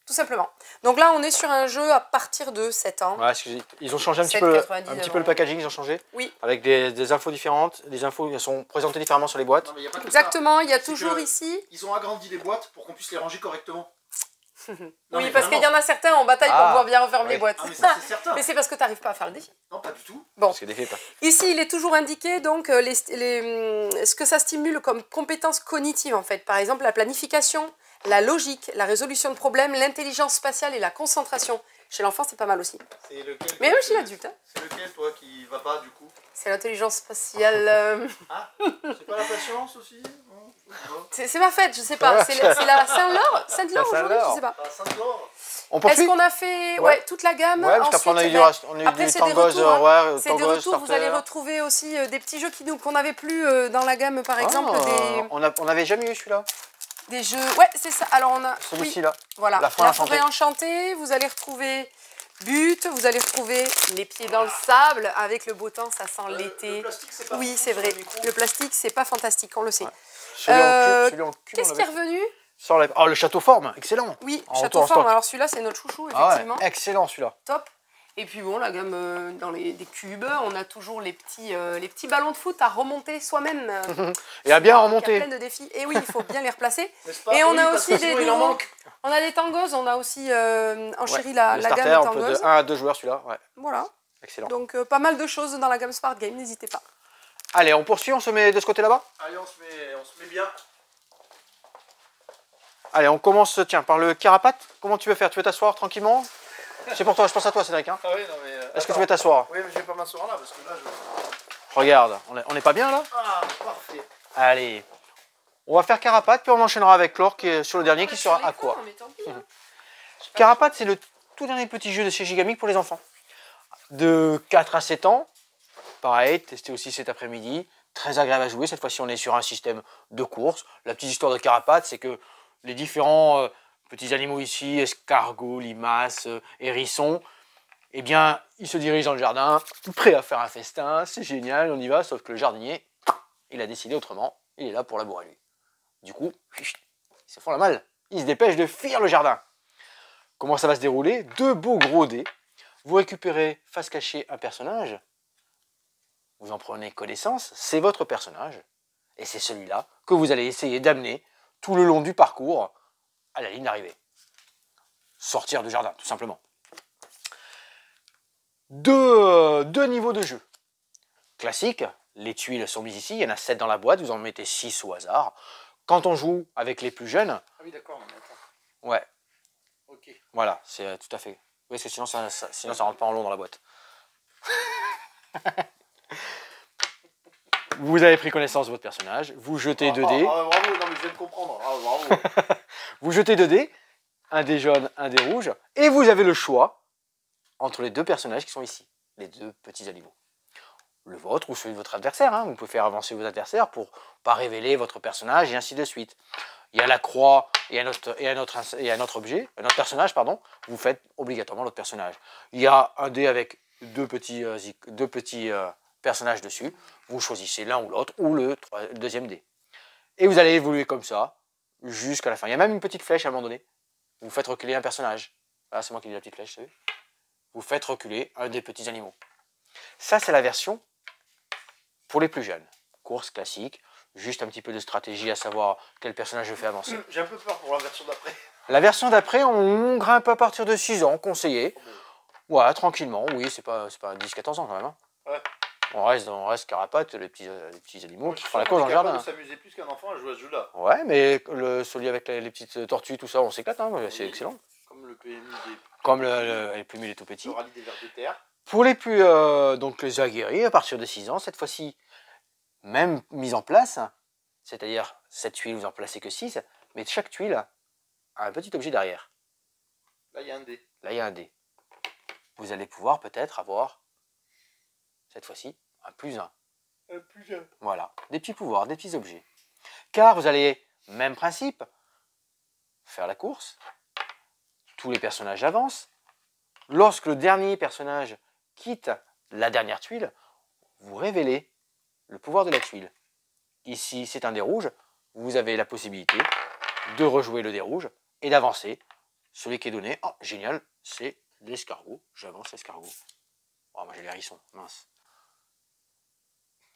Tout simplement. Donc là, on est sur un jeu à partir de 7 ans. Ouais, excusez, ils ont changé un petit 7,99 peu le packaging, ils ont changé. Oui. Avec des infos différentes. Les infos elles sont présentées différemment sur les boîtes. Non, mais y a pas que Exactement, il y a C'est toujours que- ici. ça. Ils ont agrandi les boîtes pour qu'on puisse les ranger correctement. Non, Oui, mais parce qu'il y en vraiment. a certains en bataille pour Ah, pouvoir bien refermer oui. les boîtes. Ah, mais ça, c'est certain. Mais c'est parce que tu n'arrives pas à faire le défi. Non, pas du tout. Bon, Parce que des faits, pas. ici, il est toujours indiqué donc ce que ça stimule comme compétences cognitives en fait. Par exemple, la planification, la logique, la résolution de problèmes, l'intelligence spatiale et la concentration. Chez l'enfant, c'est pas mal aussi. C'est lequel Mais même chez l'adulte. Hein. C'est lequel, toi, qui va pas, du coup? C'est l'intelligence spatiale. Ah, c'est pas la patience aussi? Non, je sais pas. C'est ma fête, je sais pas. C'est la Saint-Laure aujourd'hui, je sais pas. Ah, Sainte-Laure. On Est-ce poursuit. qu'on a fait Ouais. toute la gamme? Ouais, parce qu'après on a eu Ensuite, du, ben, on a eu après, du c'est des Tangos, retours, hein. ouais, c'est des Tangos, retours, vous allez Starter. retrouver aussi des petits jeux qu'on n'avait plus dans la gamme, par exemple. Ah, on n'avait jamais eu celui-là. Des jeux... Ouais, c'est ça. Alors, on a... Celui-ci, là. Voilà, La forêt forêt enchantée. Vous allez retrouver But, vous allez retrouver les pieds dans le sable. Avec le beau temps, ça sent l'été. Le plastique, c'est pas Oui, fou c'est sur vrai. le micro. Le plastique, c'est pas fantastique, on le sait. Ouais. Celui en cube, Qu'est-ce qui est revenu? Oh, le château forme, excellent. Oui, En château retour en forme. stock. Alors celui-là, c'est notre chouchou, Ah effectivement. ouais, excellent celui-là. Top. Et puis bon, la gamme dans des cubes, on a toujours les petits ballons de foot à remonter soi-même. Et à bien Il y a remonter. plein de défis. Et oui, il faut bien les replacer. N'est-ce pas? Et on Oui, a parce aussi que sinon, des il en nouveaux- manque. On a des tangos, on a aussi enchéri Ouais, la le gamme starter, de on peut tangos. de 1 à 2 joueurs celui-là. Ouais, Voilà. excellent. Donc pas mal de choses dans la gamme Smart Game, n'hésitez pas. Allez, on poursuit, on se met de ce côté là-bas. Allez, on se met bien. Allez, on commence, tiens, par le carapate. Comment tu veux faire? Tu veux t'asseoir tranquillement? C'est pour toi, je pense à toi, Cédric. Hein. Ah oui, non mais... Est-ce que tu veux t'asseoir? Oui, mais je vais pas m'asseoir là, parce que là, je... Regarde, on n'est pas bien là? Ah, parfait. Allez, on va faire carapate, puis on enchaînera avec Laure qui est sur le dernier qui sera Aqua. Carapate, c'est le tout dernier petit jeu de chez Gigamic pour les enfants. De 4 à 7 ans. Pareil, testé aussi cet après-midi. Très agréable à jouer. Cette fois-ci, on est sur un système de course. La petite histoire de Carapate, c'est que les différents petits animaux ici, escargots, limaces, hérissons, eh bien, ils se dirigent dans le jardin, prêts à faire un festin. C'est génial, on y va. Sauf que le jardinier, il a décidé autrement. Il est là pour labourer lui. Du coup, ils se font la malle. Ils se dépêchent de fuir le jardin. Comment ça va se dérouler? 2 beaux gros dés. Vous récupérez face cachée un personnage. Vous en prenez connaissance. C'est votre personnage. Et c'est celui-là que vous allez essayer d'amener tout le long du parcours à la ligne d'arrivée. Sortir du jardin, tout simplement. Deux niveaux de jeu. Classique, les tuiles sont mises ici. Il y en a 7 dans la boîte. Vous en mettez 6 au hasard. Quand on joue avec les plus jeunes... Ah oui, d'accord, mais attends. Ouais. Ok. Voilà, c'est tout à fait. Oui, parce que sinon ça rentre pas en long dans la boîte. Vous avez pris connaissance de votre personnage, vous jetez 2 dés. Bravo, non mais je viens de comprendre. Ah, bravo. Vous jetez 2 dés, un dé jaune, un dé rouge, et vous avez le choix entre les 2 personnages qui sont ici, les 2 petits animaux. Le vôtre ou celui de votre adversaire, hein. Vous pouvez faire avancer vos adversaires pour pas révéler votre personnage et ainsi de suite. Il y a la croix et un autre objet, un autre personnage, pardon. Vous faites obligatoirement l'autre personnage. Il y a un dé avec 2 petits personnages dessus. Vous choisissez l'un ou l'autre ou le deuxième dé. Et vous allez évoluer comme ça jusqu'à la fin. Il y a même une petite flèche à un moment donné. Vous faites reculer un personnage. Ah, c'est moi qui dis la petite flèche, vous savez. Vous faites reculer un des petits animaux. Ça, c'est la version pour les plus jeunes. Course classique. Juste un petit peu de stratégie à savoir quel personnage je fais avancer. J'ai un peu peur pour la version d'après. La version d'après, on grimpe à partir de 6 ans, conseillé. Ouais, tranquillement, oui, c'est pas 10-14 ans quand même. Hein. Ouais. On reste carapate, les petits animaux qui font la On course est dans le jardin. capable de s'amuser plus qu'un enfant à jouer à ce jeu-là. Ouais, mais celui avec les petites tortues, tout ça, on s'éclate, hein, c'est excellent. Comme le PMU des... Comme les plumes, il est tout petit. Le rallye des vers de terre. Pour les plus donc les aguerris, à partir de 6 ans, cette fois-ci, même mise en place, c'est-à-dire cette tuile, vous en placez que 6, mais chaque tuile a un petit objet derrière. Là, il y a un dé. Là, il y a un dé. Vous allez pouvoir peut-être avoir, cette fois-ci, un +1. Plus jeune. Voilà, des petits pouvoirs, des petits objets. Car vous allez, même principe, faire la course. Tous les personnages avancent. Lorsque le dernier personnage quitte la dernière tuile, vous révélez le pouvoir de la tuile. Ici, c'est un dé rouge. Vous avez la possibilité de rejouer le dé rouge et d'avancer. Celui qui est donné, oh, génial, c'est l'escargot. J'avance l'escargot. Oh, moi j'ai les hérissons, mince.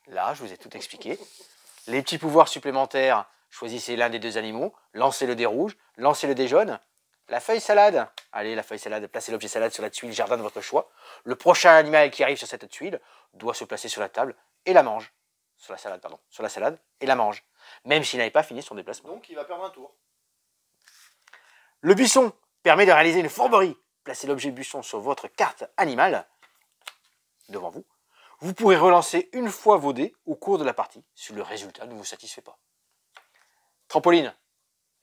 Là, je vous ai tout expliqué. Les petits pouvoirs supplémentaires, choisissez l'un des 2 animaux, lancez le dé rouge, lancez le dé jaune. La feuille salade, allez, la feuille salade, placez l'objet salade sur la tuile jardin de votre choix. Le prochain animal qui arrive sur cette tuile doit se placer sur la table et la mange. Sur la salade, pardon. Sur la salade et la mange. Même s'il n'avait pas fini son déplacement. Donc, il va perdre un tour. Le buisson permet de réaliser une fourberie. Placez l'objet buisson sur votre carte animale, devant vous. Vous pourrez relancer une fois vos dés au cours de la partie, si le résultat ne vous satisfait pas. Trampoline.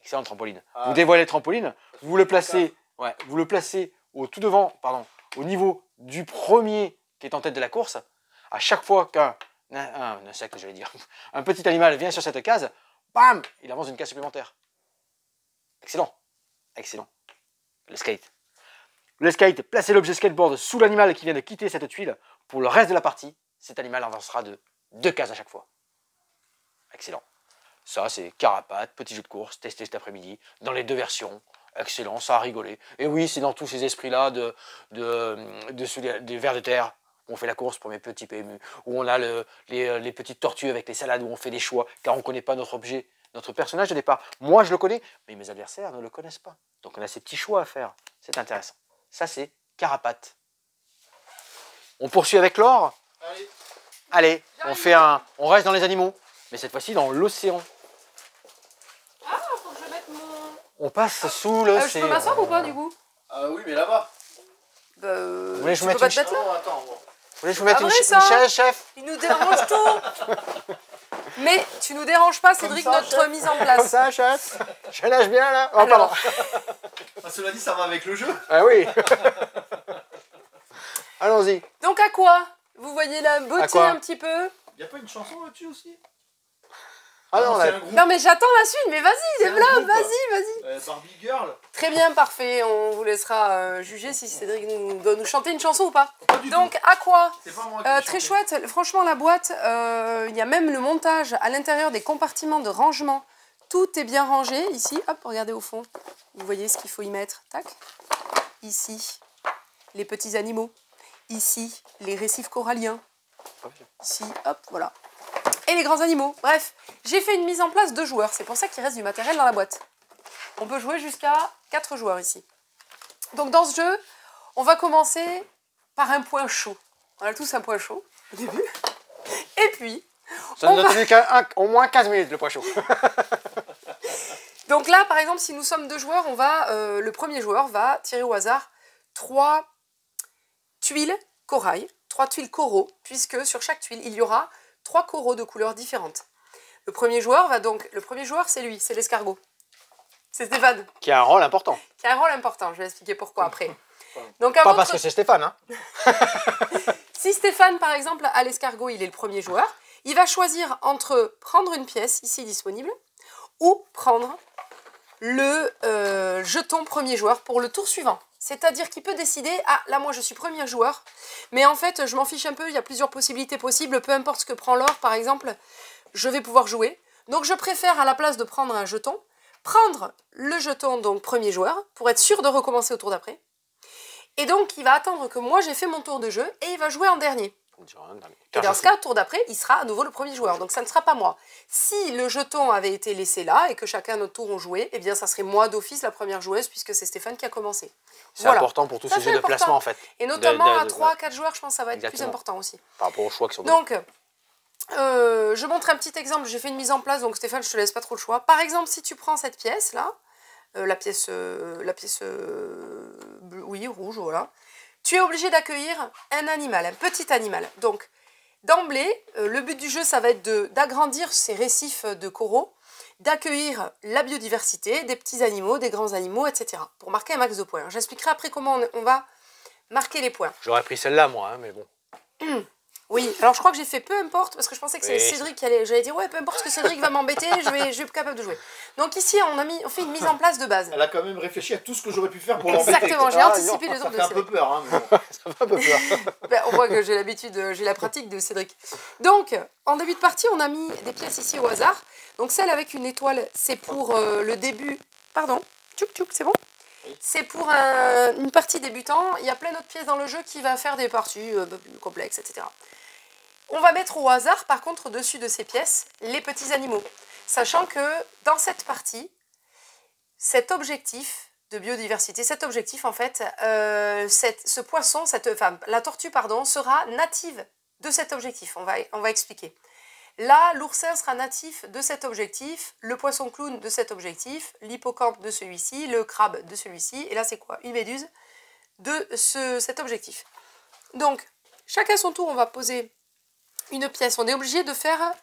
Excellent trampoline. Ah, vous dévoilez le trampoline, vous le placez au tout devant, pardon, au niveau du premier qui est en tête de la course. À chaque fois qu'un insecte, j'allais dire, un petit animal vient sur cette case, bam, il avance une case supplémentaire. Excellent. Excellent. Le skate. Le skate, placez l'objet skateboard sous l'animal qui vient de quitter cette tuile. Pour le reste de la partie, cet animal avancera de 2 cases à chaque fois. Excellent. Ça, c'est Carapate, petit jeu de course, testé cet après-midi, dans les 2 versions. Excellent, ça a rigolé. Et oui, c'est dans tous ces esprits-là des vers de terre où on fait la course pour mes petits PMU, où on a les petites tortues avec les salades, où on fait des choix, car on ne connaît pas notre objet, notre personnage de départ. Moi, je le connais, mais mes adversaires ne le connaissent pas. Donc on a ces petits choix à faire. C'est intéressant. Ça, c'est Carapate. On poursuit avec l'or. Allez, on reste dans les animaux, mais cette fois-ci dans l'océan. Ah, faut que je mette mon... On passe sous l'océan. Je peux m'asseoir ou pas, du coup? Oui, mais là-bas. Vous voulez que je tu mette peux pas une te mettre là? Non, attends. Bon. Vous voulez que je vous mette Ah, une vrai, ça, chaise, chef? Il nous dérange tout. Mais tu nous déranges pas, Cédric, ça, notre chef. mise en Comme place. ça, chef? Je nage bien, là? Oh, Alors. pardon. Cela dit, ça va avec le jeu. Ah oui. Allons-y. Donc à quoi? Vous voyez la beauté quoi un petit peu? Y a pas une chanson là-dessus aussi? Ah non, c'est là, un groupe. Non mais j'attends la suite, mais vas-y, C'est un développe, groupe. vas-y. Barbie Girl. Très bien, parfait, on vous laissera juger si Cédric doit nous chanter une chanson ou pas. Pas du Donc à quoi? tout. C'est pas moi qui l'ai Très chanté. chouette, franchement la boîte, il y a même le montage à l'intérieur des compartiments de rangement. Tout est bien rangé ici, hop, regardez au fond. Vous voyez ce qu'il faut y mettre, tac. Ici, les petits animaux. Ici, les récifs coralliens. Ici, hop, voilà. Et les grands animaux. Bref, j'ai fait une mise en place de joueurs. C'est pour ça qu'il reste du matériel dans la boîte. On peut jouer jusqu'à 4 joueurs ici. Donc dans ce jeu, on va commencer par un point chaud. On a tous un point chaud au début. Et puis, ça nous a tenu au moins 15 minutes, le pois chaud. donc là, par exemple, si nous sommes 2 joueurs, on va, le premier joueur va tirer au hasard 3 tuiles corail, 3 tuiles coraux, puisque sur chaque tuile, il y aura 3 coraux de couleurs différentes. Le premier joueur, c'est lui, c'est l'escargot. C'est Stéphane, Qui a un rôle important. qui a un rôle important. Je vais expliquer pourquoi après. Donc, Pas parce que c'est Stéphane, hein. si Stéphane, par exemple, a l'escargot, il est le premier joueur, il va choisir entre prendre une pièce, ici disponible, ou prendre le jeton premier joueur pour le tour suivant. C'est-à-dire qu'il peut décider, ah là moi je suis premier joueur, mais en fait je m'en fiche un peu, il y a plusieurs possibilités possibles, peu importe ce que prend l'or par exemple, je vais pouvoir jouer. Donc je préfère à la place de prendre un jeton, prendre le jeton donc premier joueur, pour être sûr de recommencer au tour d'après. Et donc il va attendre que moi j'ai fait mon tour de jeu, et il va jouer en dernier. Et dans ce cas, au tour d'après, il sera à nouveau le premier joueur. Donc ça ne sera pas moi. Si le jeton avait été laissé là et que chacun notre tour on jouait, eh bien ça serait moi d'office la première joueuse puisque c'est Stéphane qui a commencé. C'est Voilà. important pour tous Ça, ces c'est jeux de important. placement en fait. Et notamment à De- 3-4 joueurs, je pense que ça va être plus Exactement. important aussi. Par rapport aux choix qui sont Donc, je montre un petit exemple. J'ai fait une mise en place, donc Stéphane, je te laisse pas trop le choix. Par exemple, si tu prends cette pièce là, la pièce oui, rouge, voilà. Tu es obligé d'accueillir un animal, un petit animal. Donc, d'emblée, le but du jeu, ça va être d'agrandir ces récifs de coraux, d'accueillir la biodiversité, des petits animaux, des grands animaux, etc. Pour marquer un max de points. J'expliquerai après comment on va marquer les points. J'aurais pris celle-là moi, hein, mais bon. Oui, alors je crois que j'ai fait peu importe, parce que je pensais que Oui. c'est Cédric qui allait... J'allais dire, ouais, peu importe ce que Cédric va m'embêter, je vais être capable de jouer. Donc ici, on fait une mise en place de base. Elle a quand même réfléchi à tout ce que j'aurais pu faire pour l'embêter. Exactement, j'ai Ah, anticipé le Ça tour de fait un Cédric. peu peur, hein, mais bon. Ça me fait un peu peur. Ben, on voit que j'ai l'habitude, j'ai la pratique de Cédric. Donc, en début de partie, on a mis des pièces ici au hasard. Donc celle avec une étoile, c'est pour le début... Pardon, tchouk tchouk, c'est bon? C'est pour une partie débutant. Il y a plein d'autres pièces dans le jeu qui va faire des parties plus complexes, etc. On va mettre au hasard, par contre, au-dessus de ces pièces, les petits animaux. Sachant que dans cette partie, cet objectif de biodiversité, cet objectif, en fait, ce poisson, la tortue, pardon, sera native de cet objectif. On va expliquer. Là, l'oursin sera natif de cet objectif, le poisson clown de cet objectif, l'hippocampe de celui-ci, le crabe de celui-ci, et là, c'est quoi? Une méduse de cet objectif. Donc, chacun son tour, on va poser une pièce. On est obligé de faire,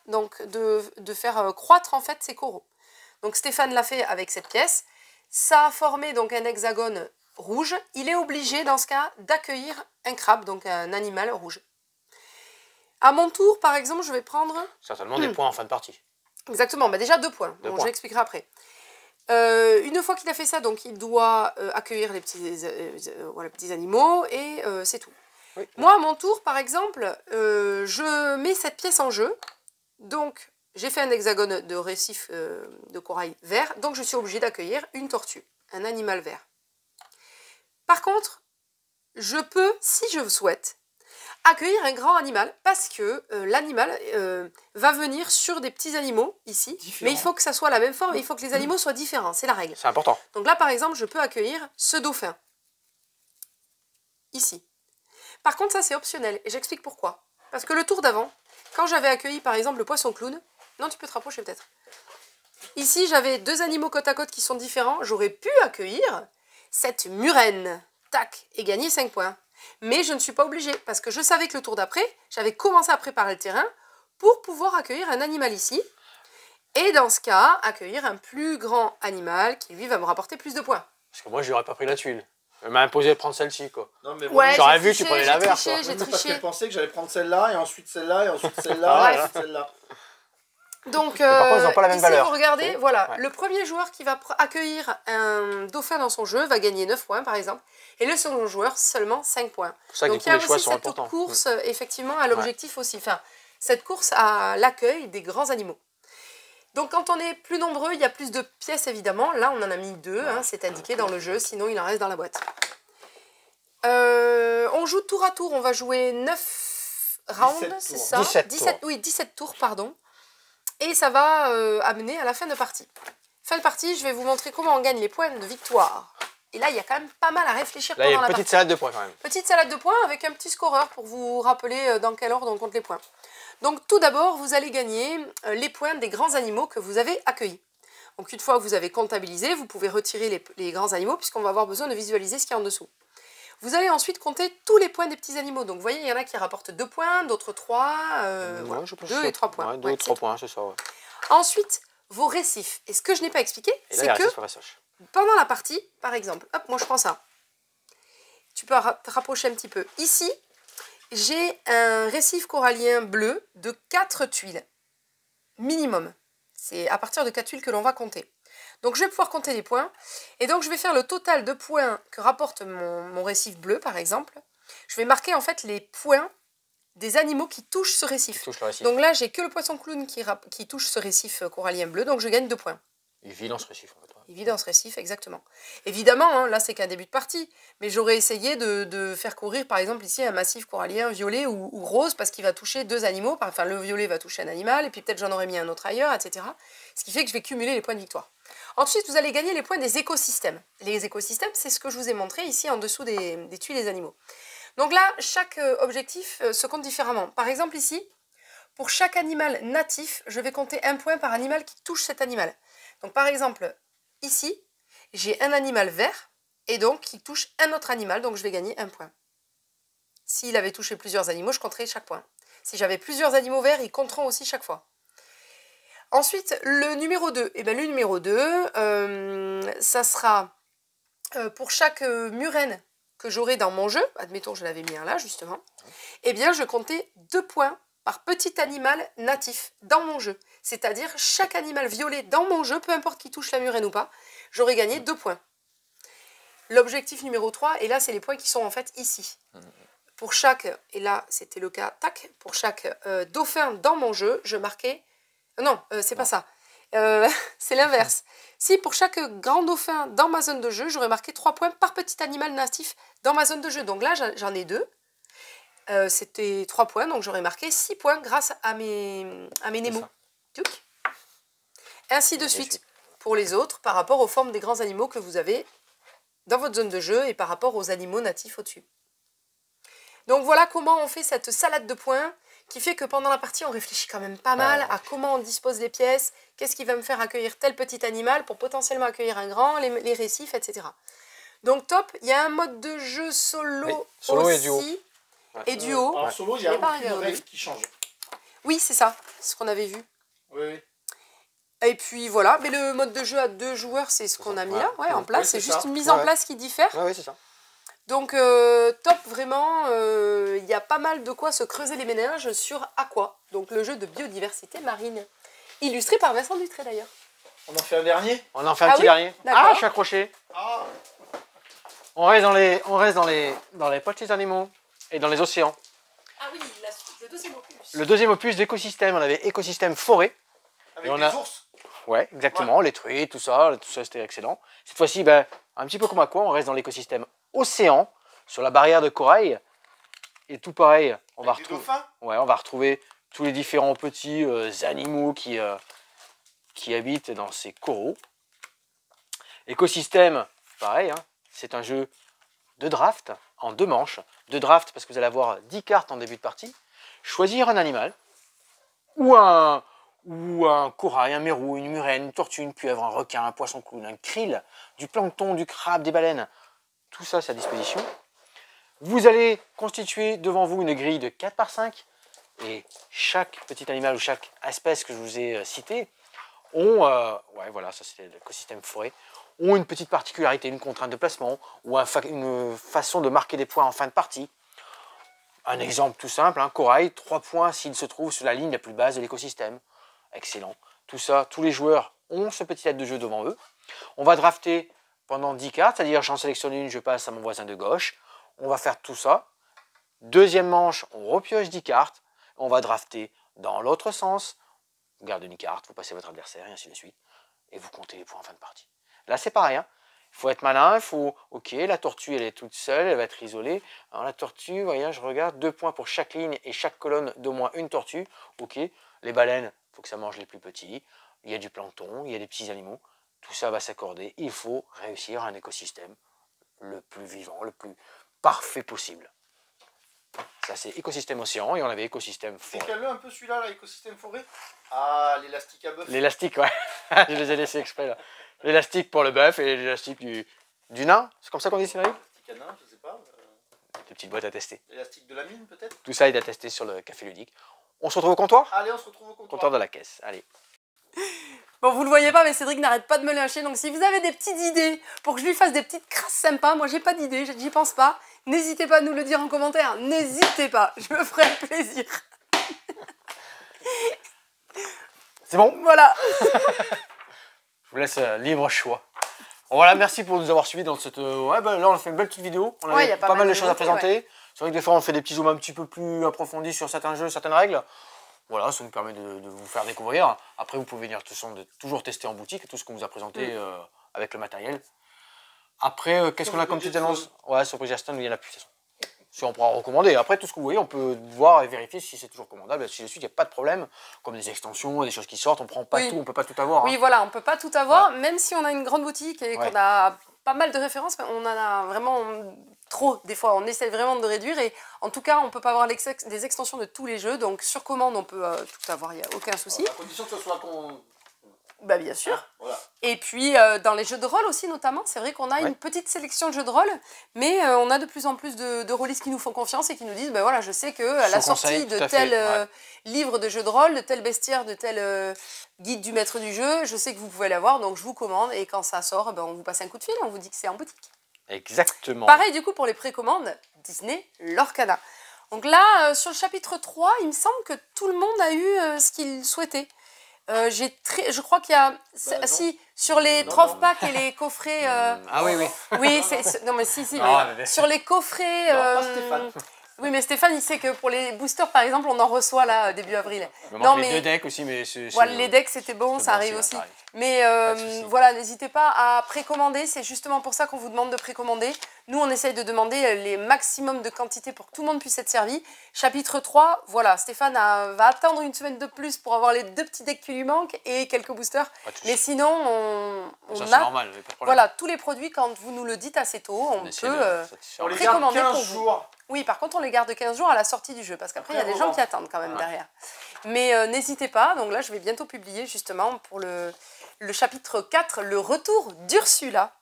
croître en fait ces coraux. Donc Stéphane l'a fait avec cette pièce. Ça a formé donc un hexagone rouge. Il est obligé dans ce cas d'accueillir un crabe, donc un animal rouge. À mon tour, par exemple, je vais prendre... Certainement des points en fin de partie. Exactement, bah déjà 2 points. Deux Bon, points. je l'expliquerai après. Une fois qu'il a fait ça, donc il doit accueillir les petits animaux et c'est tout. Oui. Moi, à mon tour, par exemple, je mets cette pièce en jeu. Donc, j'ai fait un hexagone de récif de corail vert. Donc, je suis obligée d'accueillir une tortue, un animal vert. Par contre, je peux, si je le souhaite, accueillir un grand animal parce que l'animal va venir sur des petits animaux ici. Différents. Mais il faut que ça soit la même forme et il faut que les animaux soient différents. C'est la règle. C'est important. Donc là, par exemple, je peux accueillir ce dauphin. Ici. Par contre, ça, c'est optionnel. Et j'explique pourquoi. Parce que le tour d'avant, quand j'avais accueilli, par exemple, le poisson clown... Non, tu peux te rapprocher peut-être. Ici, j'avais 2 animaux côte à côte qui sont différents. J'aurais pu accueillir cette murène. Tac. Et gagner 5 points. Mais je ne suis pas obligée. Parce que je savais que le tour d'après, j'avais commencé à préparer le terrain pour pouvoir accueillir un animal ici. Et dans ce cas, accueillir un plus grand animal qui, lui, va me rapporter plus de points. Parce que moi, je n'aurais pas pris la tuile. Elle m'a imposé de prendre celle-ci, quoi. Non, mais Ouais, J'aurais j'ai vu que tu triché, prenais la j'ai verte, triché, quoi. j'ai parce triché. qu'elle pensait que j'allais prendre celle-là, et ensuite celle-là, et ensuite celle-là, Ouais. et ensuite celle-là. Donc, par contre, ils n'ont pas la même ici, valeur. vous regardez, Oui. voilà, Ouais. le premier joueur qui va accueillir un dauphin dans son jeu va gagner 9 points, par exemple, et le second joueur seulement 5 points. C'est pour ça que Donc, du il y coup, a les choix aussi sont cette importants. course, effectivement, à l'objectif aussi. Enfin, cette course à l'accueil des grands animaux. Donc, quand on est plus nombreux, il y a plus de pièces, évidemment. Là, on en a mis 2, hein, c'est indiqué dans le jeu, sinon il en reste dans la boîte. On joue tour à tour, on va jouer 9 rounds, c'est ça 17 tours, pardon. Et ça va amener à la fin de partie. Fin de partie, je vais vous montrer comment on gagne les points de victoire. Et là, il y a quand même pas mal à réfléchir Là, il y pendant a la une partie. petite salade de points, quand même. Petite salade de points avec un petit scoreur pour vous rappeler dans quel ordre on compte les points. Donc tout d'abord, vous allez gagner les points des grands animaux que vous avez accueillis. Donc une fois que vous avez comptabilisé, vous pouvez retirer les grands animaux puisqu'on va avoir besoin de visualiser ce qu'il y a en dessous. Vous allez ensuite compter tous les points des petits animaux. Donc vous voyez, il y en a qui rapportent 2 points, d'autres 3, voilà, 2 et 3 points. Ouais, 2 et 3 points, c'est ça, ouais. Ensuite, vos récifs. Et ce que je n'ai pas expliqué, Et là, il c'est y a que resté sur la sèche. pendant la partie, par exemple, hop, moi je prends ça. Tu peux te rapprocher un petit peu. Ici, j'ai un récif corallien bleu de 4 tuiles. Minimum. C'est à partir de 4 tuiles que l'on va compter. Donc je vais pouvoir compter les points. Et donc je vais faire le total de points que rapporte mon récif bleu, par exemple. Je vais marquer en fait les points des animaux qui touchent ce récif. Touche le récif. Donc là, j'ai que le poisson clown qui touche ce récif corallien bleu, donc je gagne 2 points. Il vit dans ce récif, en fait. Ouais. Il vit dans ce récif, exactement. Évidemment, hein, là, c'est qu'un début de partie, mais j'aurais essayé de faire courir, par exemple, ici, un massif corallien violet ou rose, parce qu'il va toucher 2 animaux. Enfin, le violet va toucher un animal, et puis peut-être j'en aurais mis un autre ailleurs, etc. Ce qui fait que je vais cumuler les points de victoire. Ensuite, vous allez gagner les points des écosystèmes. Les écosystèmes, c'est ce que je vous ai montré ici, en dessous des tuiles des animaux. Donc là, chaque objectif se compte différemment. Par exemple, ici, pour chaque animal natif, je vais compter 1 point par animal qui touche cet animal. Donc par exemple, ici, j'ai un animal vert, et donc qui touche un autre animal, donc je vais gagner 1 point. S'il avait touché plusieurs animaux, je compterai chaque point. Si j'avais plusieurs animaux verts, ils compteront aussi chaque fois. Ensuite, le numéro 2. Eh bien, le numéro 2, ça sera pour chaque murène que j'aurai dans mon jeu, admettons je l'avais mis un là justement, eh bien je comptais 2 points par petit animal natif dans mon jeu. C'est-à-dire chaque animal violet dans mon jeu, peu importe qui touche la murène ou pas, j'aurais gagné 2 points. L'objectif numéro 3, et là c'est les points qui sont en fait ici. Pour chaque, et là c'était le cas, tac, pour chaque dauphin dans mon jeu, je marquais... Non, c'est pas ça. C'est l'inverse. Si pour chaque grand dauphin dans ma zone de jeu, j'aurais marqué 3 points par petit animal natif dans ma zone de jeu. Donc là, j'en ai 2. C'était 3 points, donc j'aurais marqué 6 points grâce à mes Nemo. Ainsi de suite pour les autres, par rapport aux formes des grands animaux que vous avez dans votre zone de jeu et par rapport aux animaux natifs au-dessus. Donc voilà comment on fait cette salade de points qui fait que pendant la partie, on réfléchit quand même pas mal à comment on dispose les pièces, qu'est-ce qui va me faire accueillir tel petit animal pour potentiellement accueillir un grand, les récifs, etc. Donc top, il y a un mode de jeu solo, solo aussi, et duo. Et duo. Alors solo, il y a pas aucune règle qui change. Oui, c'est ça, c'est ce qu'on avait vu. Oui. Et puis voilà, mais le mode de jeu à 2 joueurs, c'est ce qu'on a mis là, en place. Ouais, c'est c'est juste ça. une mise en place qui diffère. Oui, c'est ça. Donc top, vraiment, il y a pas mal de quoi se creuser les méninges sur Aqua, donc le jeu de biodiversité marine, illustré par Vincent Dutré d'ailleurs. On en fait un dernier. On en fait un Ah petit oui, dernier. d'accord. Ah, je suis accroché. Ah. On reste dans les petits animaux et dans les océans. Ah oui, le deuxième opus. Le deuxième opus d'écosystème, on avait écosystème forêt. Avec Et on les a- ours. Ouais, exactement, les truites, tout ça c'était excellent. Cette fois-ci, ben, un petit peu comme à quoi, on reste dans l'écosystème océan, sur la barrière de corail. Et tout pareil, on va Avec des retrouver. dauphins. Ouais, on va retrouver tous les différents petits animaux qui habitent dans ces coraux. Écosystème, pareil, hein, c'est un jeu de draft en 2 manches. De draft parce que vous allez avoir 10 cartes en début de partie. Choisir un animal, ou un corail, un mérou, une murène, une tortue, une pieuvre, un requin, un poisson clown, un krill, du plancton, du crabe, des baleines. Tout ça, c'est à disposition. Vous allez constituer devant vous une grille de 4 par 5 et chaque petit animal ou chaque espèce que je vous ai cité ont, ouais voilà, ça c'était l'écosystème forêt, ont une petite particularité, une contrainte de placement ou une façon de marquer des points en fin de partie. Un exemple tout simple, un corail, 3 points s'il se trouve sur la ligne la plus basse de l'écosystème. Excellent. Tout ça, tous les joueurs ont ce petit aide de jeu devant eux. On va drafter pendant 10 cartes, c'est-à-dire j'en sélectionne une, je passe à mon voisin de gauche. On va faire tout ça. Deuxième manche, on repioche 10 cartes. On va drafter dans l'autre sens. Vous gardez une carte, vous passez votre adversaire, et ainsi de suite. Et vous comptez les points en fin de partie. Là, c'est pareil. Il faut être malin, il faut... Ok, la tortue, elle est toute seule, elle va être isolée. Alors la tortue, voyez, je regarde, 2 points pour chaque ligne et chaque colonne d'au moins une tortue. Ok, les baleines, il faut que ça mange les plus petits. Il y a du plancton, il y a des petits animaux. Tout ça va s'accorder. Il faut réussir un écosystème le plus vivant, le plus parfait possible. Ça, c'est écosystème océan et on avait écosystème forêt. Décale-le un peu celui-là, l'écosystème forêt. Ah, l'élastique à bœuf. L'élastique, ouais. Je les ai laissés exprès là. L'élastique pour le bœuf et l'élastique du nain. C'est comme ça qu'on dit, Cédric? L'élastique à nain, je sais pas. Des petites boîtes à tester. L'élastique de la mine, peut-être. Tout ça est à tester sur le café ludique. On se retrouve au comptoir? Allez, on se retrouve au comptoir. Comptoir de la caisse. Allez. Bon, vous le voyez pas, mais Cédric n'arrête pas de me lâcher. Donc, si vous avez des petites idées pour que je lui fasse des petites crasses sympas, moi, j'ai pas d'idée, j'y pense pas. N'hésitez pas à nous le dire en commentaire. N'hésitez pas, je me ferai plaisir. C'est bon? Voilà. Je vous laisse libre choix. Bon, voilà, merci pour nous avoir suivis dans cette... ouais, ben, là, on a fait une belle petite vidéo. On Ouais, avait y a pas mal de choses à nouveautés, présenter. C'est vrai que des fois, on fait des petits zooms un petit peu plus approfondis sur certains jeux, certaines règles. Voilà, ça nous permet de vous faire découvrir. Après, vous pouvez venir toujours tester en boutique tout ce qu'on vous a présenté avec le matériel. Après, qu'est-ce qu'on a comme petite annonce? Ouais, sur Bridgestone, il y en a plus, de toute façon. Si on pourra recommander. Après, tout ce que vous voyez, on peut voir et vérifier si c'est toujours commandable. Ainsi de suite, il n'y a pas de problème. Comme des extensions, des choses qui sortent, on prend pas tout, on peut pas tout avoir. Oui, voilà, on peut pas tout avoir, même si on a une grande boutique et qu'on a pas mal de références, mais on en a vraiment trop. Des fois, on essaie vraiment de réduire et en tout cas, on peut pas avoir des extensions de tous les jeux. Donc, sur commande, on peut tout avoir, il n'y a aucun souci. À condition que ce soit Bah, bien sûr. voilà. Et puis, dans les jeux de rôle aussi, notamment, c'est vrai qu'on a une petite sélection de jeux de rôle, mais on a de plus en plus de rôlistes qui nous font confiance et qui nous disent, ben voilà, je sais qu'à la sortie de tel livre de jeu de rôle, de tel bestiaire, de tel guide du maître du jeu, je sais que vous pouvez l'avoir, donc je vous commande, et quand ça sort, ben, on vous passe un coup de fil, on vous dit que c'est en boutique. Exactement. Pareil, du coup, pour les précommandes, Disney Lorcana. Donc là, sur le chapitre 3, il me semble que tout le monde a eu ce qu'il souhaitait. Je crois qu'il y a... si, sur les trophées packs et les coffrets... Ah oui, oui. Oui, non mais si, Non, mais sur les coffrets... Non, pas Stéphane. Oui, mais Stéphane, il sait que pour les boosters, par exemple, on en reçoit là, début avril. Il me manque les 2 decks aussi, mais c'est... Voilà, les decks, c'était bon, ça arrive aussi. Mais voilà, n'hésitez pas à précommander. C'est justement pour ça qu'on vous demande de précommander. Nous, on essaye de demander les maximums de quantité pour que tout le monde puisse être servi. Chapitre 3, voilà, Stéphane va attendre une semaine de plus pour avoir les 2 petits decks qui lui manquent et quelques boosters. Mais sinon, on ça, a normal, pas de problème. voilà, tous les produits, quand vous nous le dites assez tôt, on peut les garde précommander 15 pour vous. jours. Oui, par contre, on les garde 15 jours à la sortie du jeu, parce qu'après, il y a des gens qui attendent quand même derrière. Mais n'hésitez pas, donc là, je vais bientôt publier justement pour le chapitre 4, le retour d'Ursula.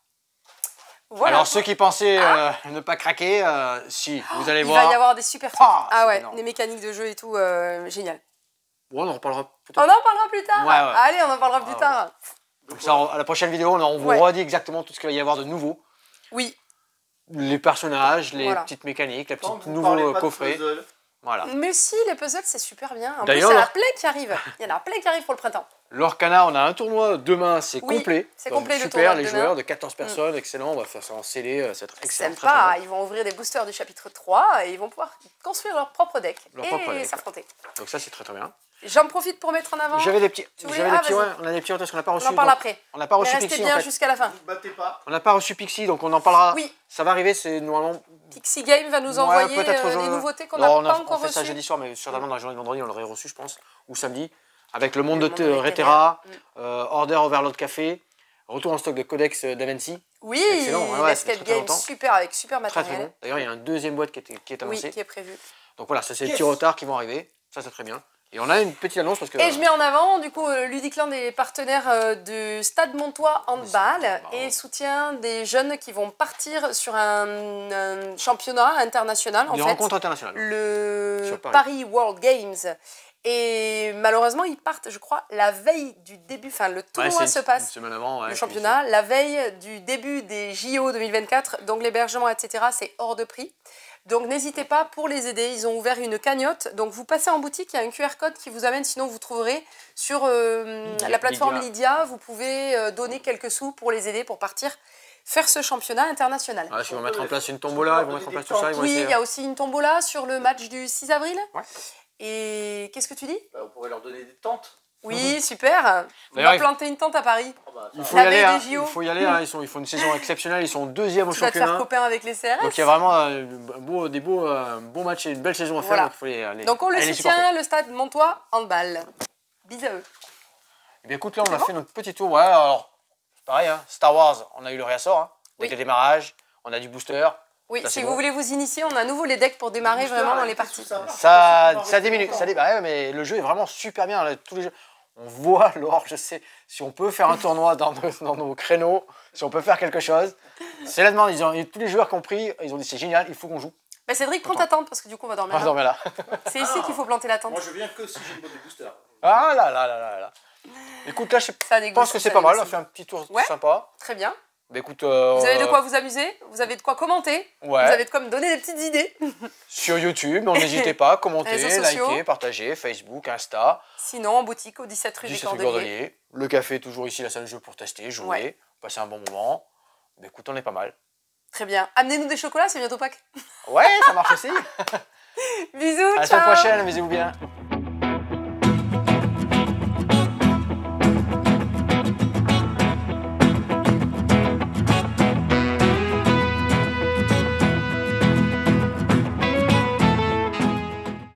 Voilà. Alors, ceux qui pensaient ne pas craquer, si, vous allez il voir. va y avoir des super trucs. c'est Ouais, énorme. des mécaniques de jeu et tout, génial. Bon, on en reparlera peut-être. On en parlera plus tard. Ouais, ouais. Allez, on en parlera plus tard. Donc ça, à la prochaine vidéo, on vous redit exactement tout ce qu'il va y avoir de nouveau. Oui. Les personnages, les petites mécaniques, les petits nouveaux coffrets. Voilà. Mais si, les puzzles, c'est super bien. En plus, il D'ailleurs, y en a plein qui arrivent. Il y en a plein qui arrivent pour le printemps. Lorcana, on a un tournoi demain, c'est Oui, complet. c'est Donc, complet, le super, tournoi de les demain. joueurs de 14 personnes, excellent. On va faire ça en scellé, c'est excellent. Très, très Sympa, bien. ils vont ouvrir des boosters du chapitre 3 et ils vont pouvoir construire leur propre deck Leur et propre deck, s'affronter. Donc ça, c'est très très bien. J'en profite pour mettre en avant. J'avais des petits, Tu voulais- ah, vas-y. ouais, on a des petits parce qu'on n'a pas reçu. On en parle donc, après. On n'a pas Mais reçu restez Pixie bien en fait. jusqu'à la fin. Ne vous battez pas. On n'a pas reçu Pixie, donc on en parlera. Oui. Ça va arriver, c'est normalement. Pixie Game va nous Ouais, envoyer peut-être des nouveautés qu'on Non, n'a pas on encore fait ça reçues. jeudi soir, mais certainement dans la journée de vendredi, on l'aurait reçu, je pense, ou samedi, avec le monde Le de monde de Reterra, Reterra. Order Overload Café, retour en stock de Codex d'Avency. Oui, Excellent, ouais, ouais, l'escape ça fait très game longtemps. super avec super Très très matériel. bon. D'ailleurs, il y a un deuxième boîte qui est Oui, annoncé. qui est prévu. Donc voilà, ça c'est les petits retards qui vont arriver. Ça c'est très bien. Et on a une petite annonce parce que. Et je mets en avant, du coup, Ludicland est partenaire du Stade Montois Handball et soutient des jeunes qui vont partir sur un championnat international, en des fait, rencontres internationales. le Sur Paris. Paris World Games. Et malheureusement, ils partent, je crois, la veille du début, enfin, le tournoi Ouais, se une passe, semaine avant. Ouais, le championnat, la veille du début des JO 2024, donc l'hébergement, etc., c'est hors de prix. Donc n'hésitez pas pour les aider, ils ont ouvert une cagnotte. Donc vous passez en boutique, il y a un QR code qui vous amène, sinon vous trouverez sur la plateforme Lydia, vous pouvez donner quelques sous pour les aider pour partir faire ce championnat international. Ouais, ils vont mettre en place une tombola, ils vont mettre en place tout ça. Ils vont Oui, essayer- il y a aussi une tombola sur le match du 6 avril. Ouais. Et qu'est-ce que tu dis? Bah, on pourrait leur donner des tentes. Oui, super. On D'ailleurs, va planter une tente à Paris. Ah bah, Il ça faut La y aller, veille hein. des JO. Il faut y aller, hein. Ils font une saison exceptionnelle, ils sont deuxième au Tu vas te faire championnat. copain avec les CRS. Donc il y a vraiment des beaux matchs et une belle saison à faire. Voilà. Donc il faut aller. Donc on le aller les supporter. soutient, le stade Montois Handball. Bisous à eux. Eh bien écoute, là on a C'est fait notre petit tour. Ouais, alors pareil, hein. Star Wars, on a eu le réassort, hein. Oui. Avec le démarrage, on a du booster. Oui, Ça, si c'est vous bon. voulez vous initier, on a à nouveau les decks pour démarrer vraiment dans les parties. Ça diminue, ouais, mais le jeu est vraiment super bien. Là, tous les jeux. On voit l'or, je sais, si on peut faire un tournoi dans nos créneaux, si on peut faire quelque chose. C'est la demande, tous les joueurs qui ont pris, ils ont dit c'est génial, il faut qu'on joue. Bah Cédric, prends ta tente parce que du coup on va dormir. On va dormir là. C'est ici qu'il faut planter la tente. Moi je viens que si j'ai une boîte de booster. Ah là là là là là. Écoute, là je Ça négocie, pense que c'est ça pas mal, on a négocie. fait un petit tour Ouais. sympa. Très bien. Bah écoute, Vous avez de quoi vous amuser, vous avez de quoi commenter, Ouais. vous avez de quoi me donner des petites idées. Sur YouTube, n'hésitez pas, commentez, Réseaux sociaux. likez, partagez, Facebook, Insta, Sinon, en boutique au 17 rue des 17 rue Cordeliers. Cordelier. Le café, toujours ici, la salle de jeu pour tester, jouer, Ouais. passer un bon moment. Bah écoute, on est pas mal. Très bien. Amenez-nous des chocolats, c'est bientôt Pâques. Ouais, ça marche aussi. Bisous, À la ciao. semaine prochaine, amusez-vous bien.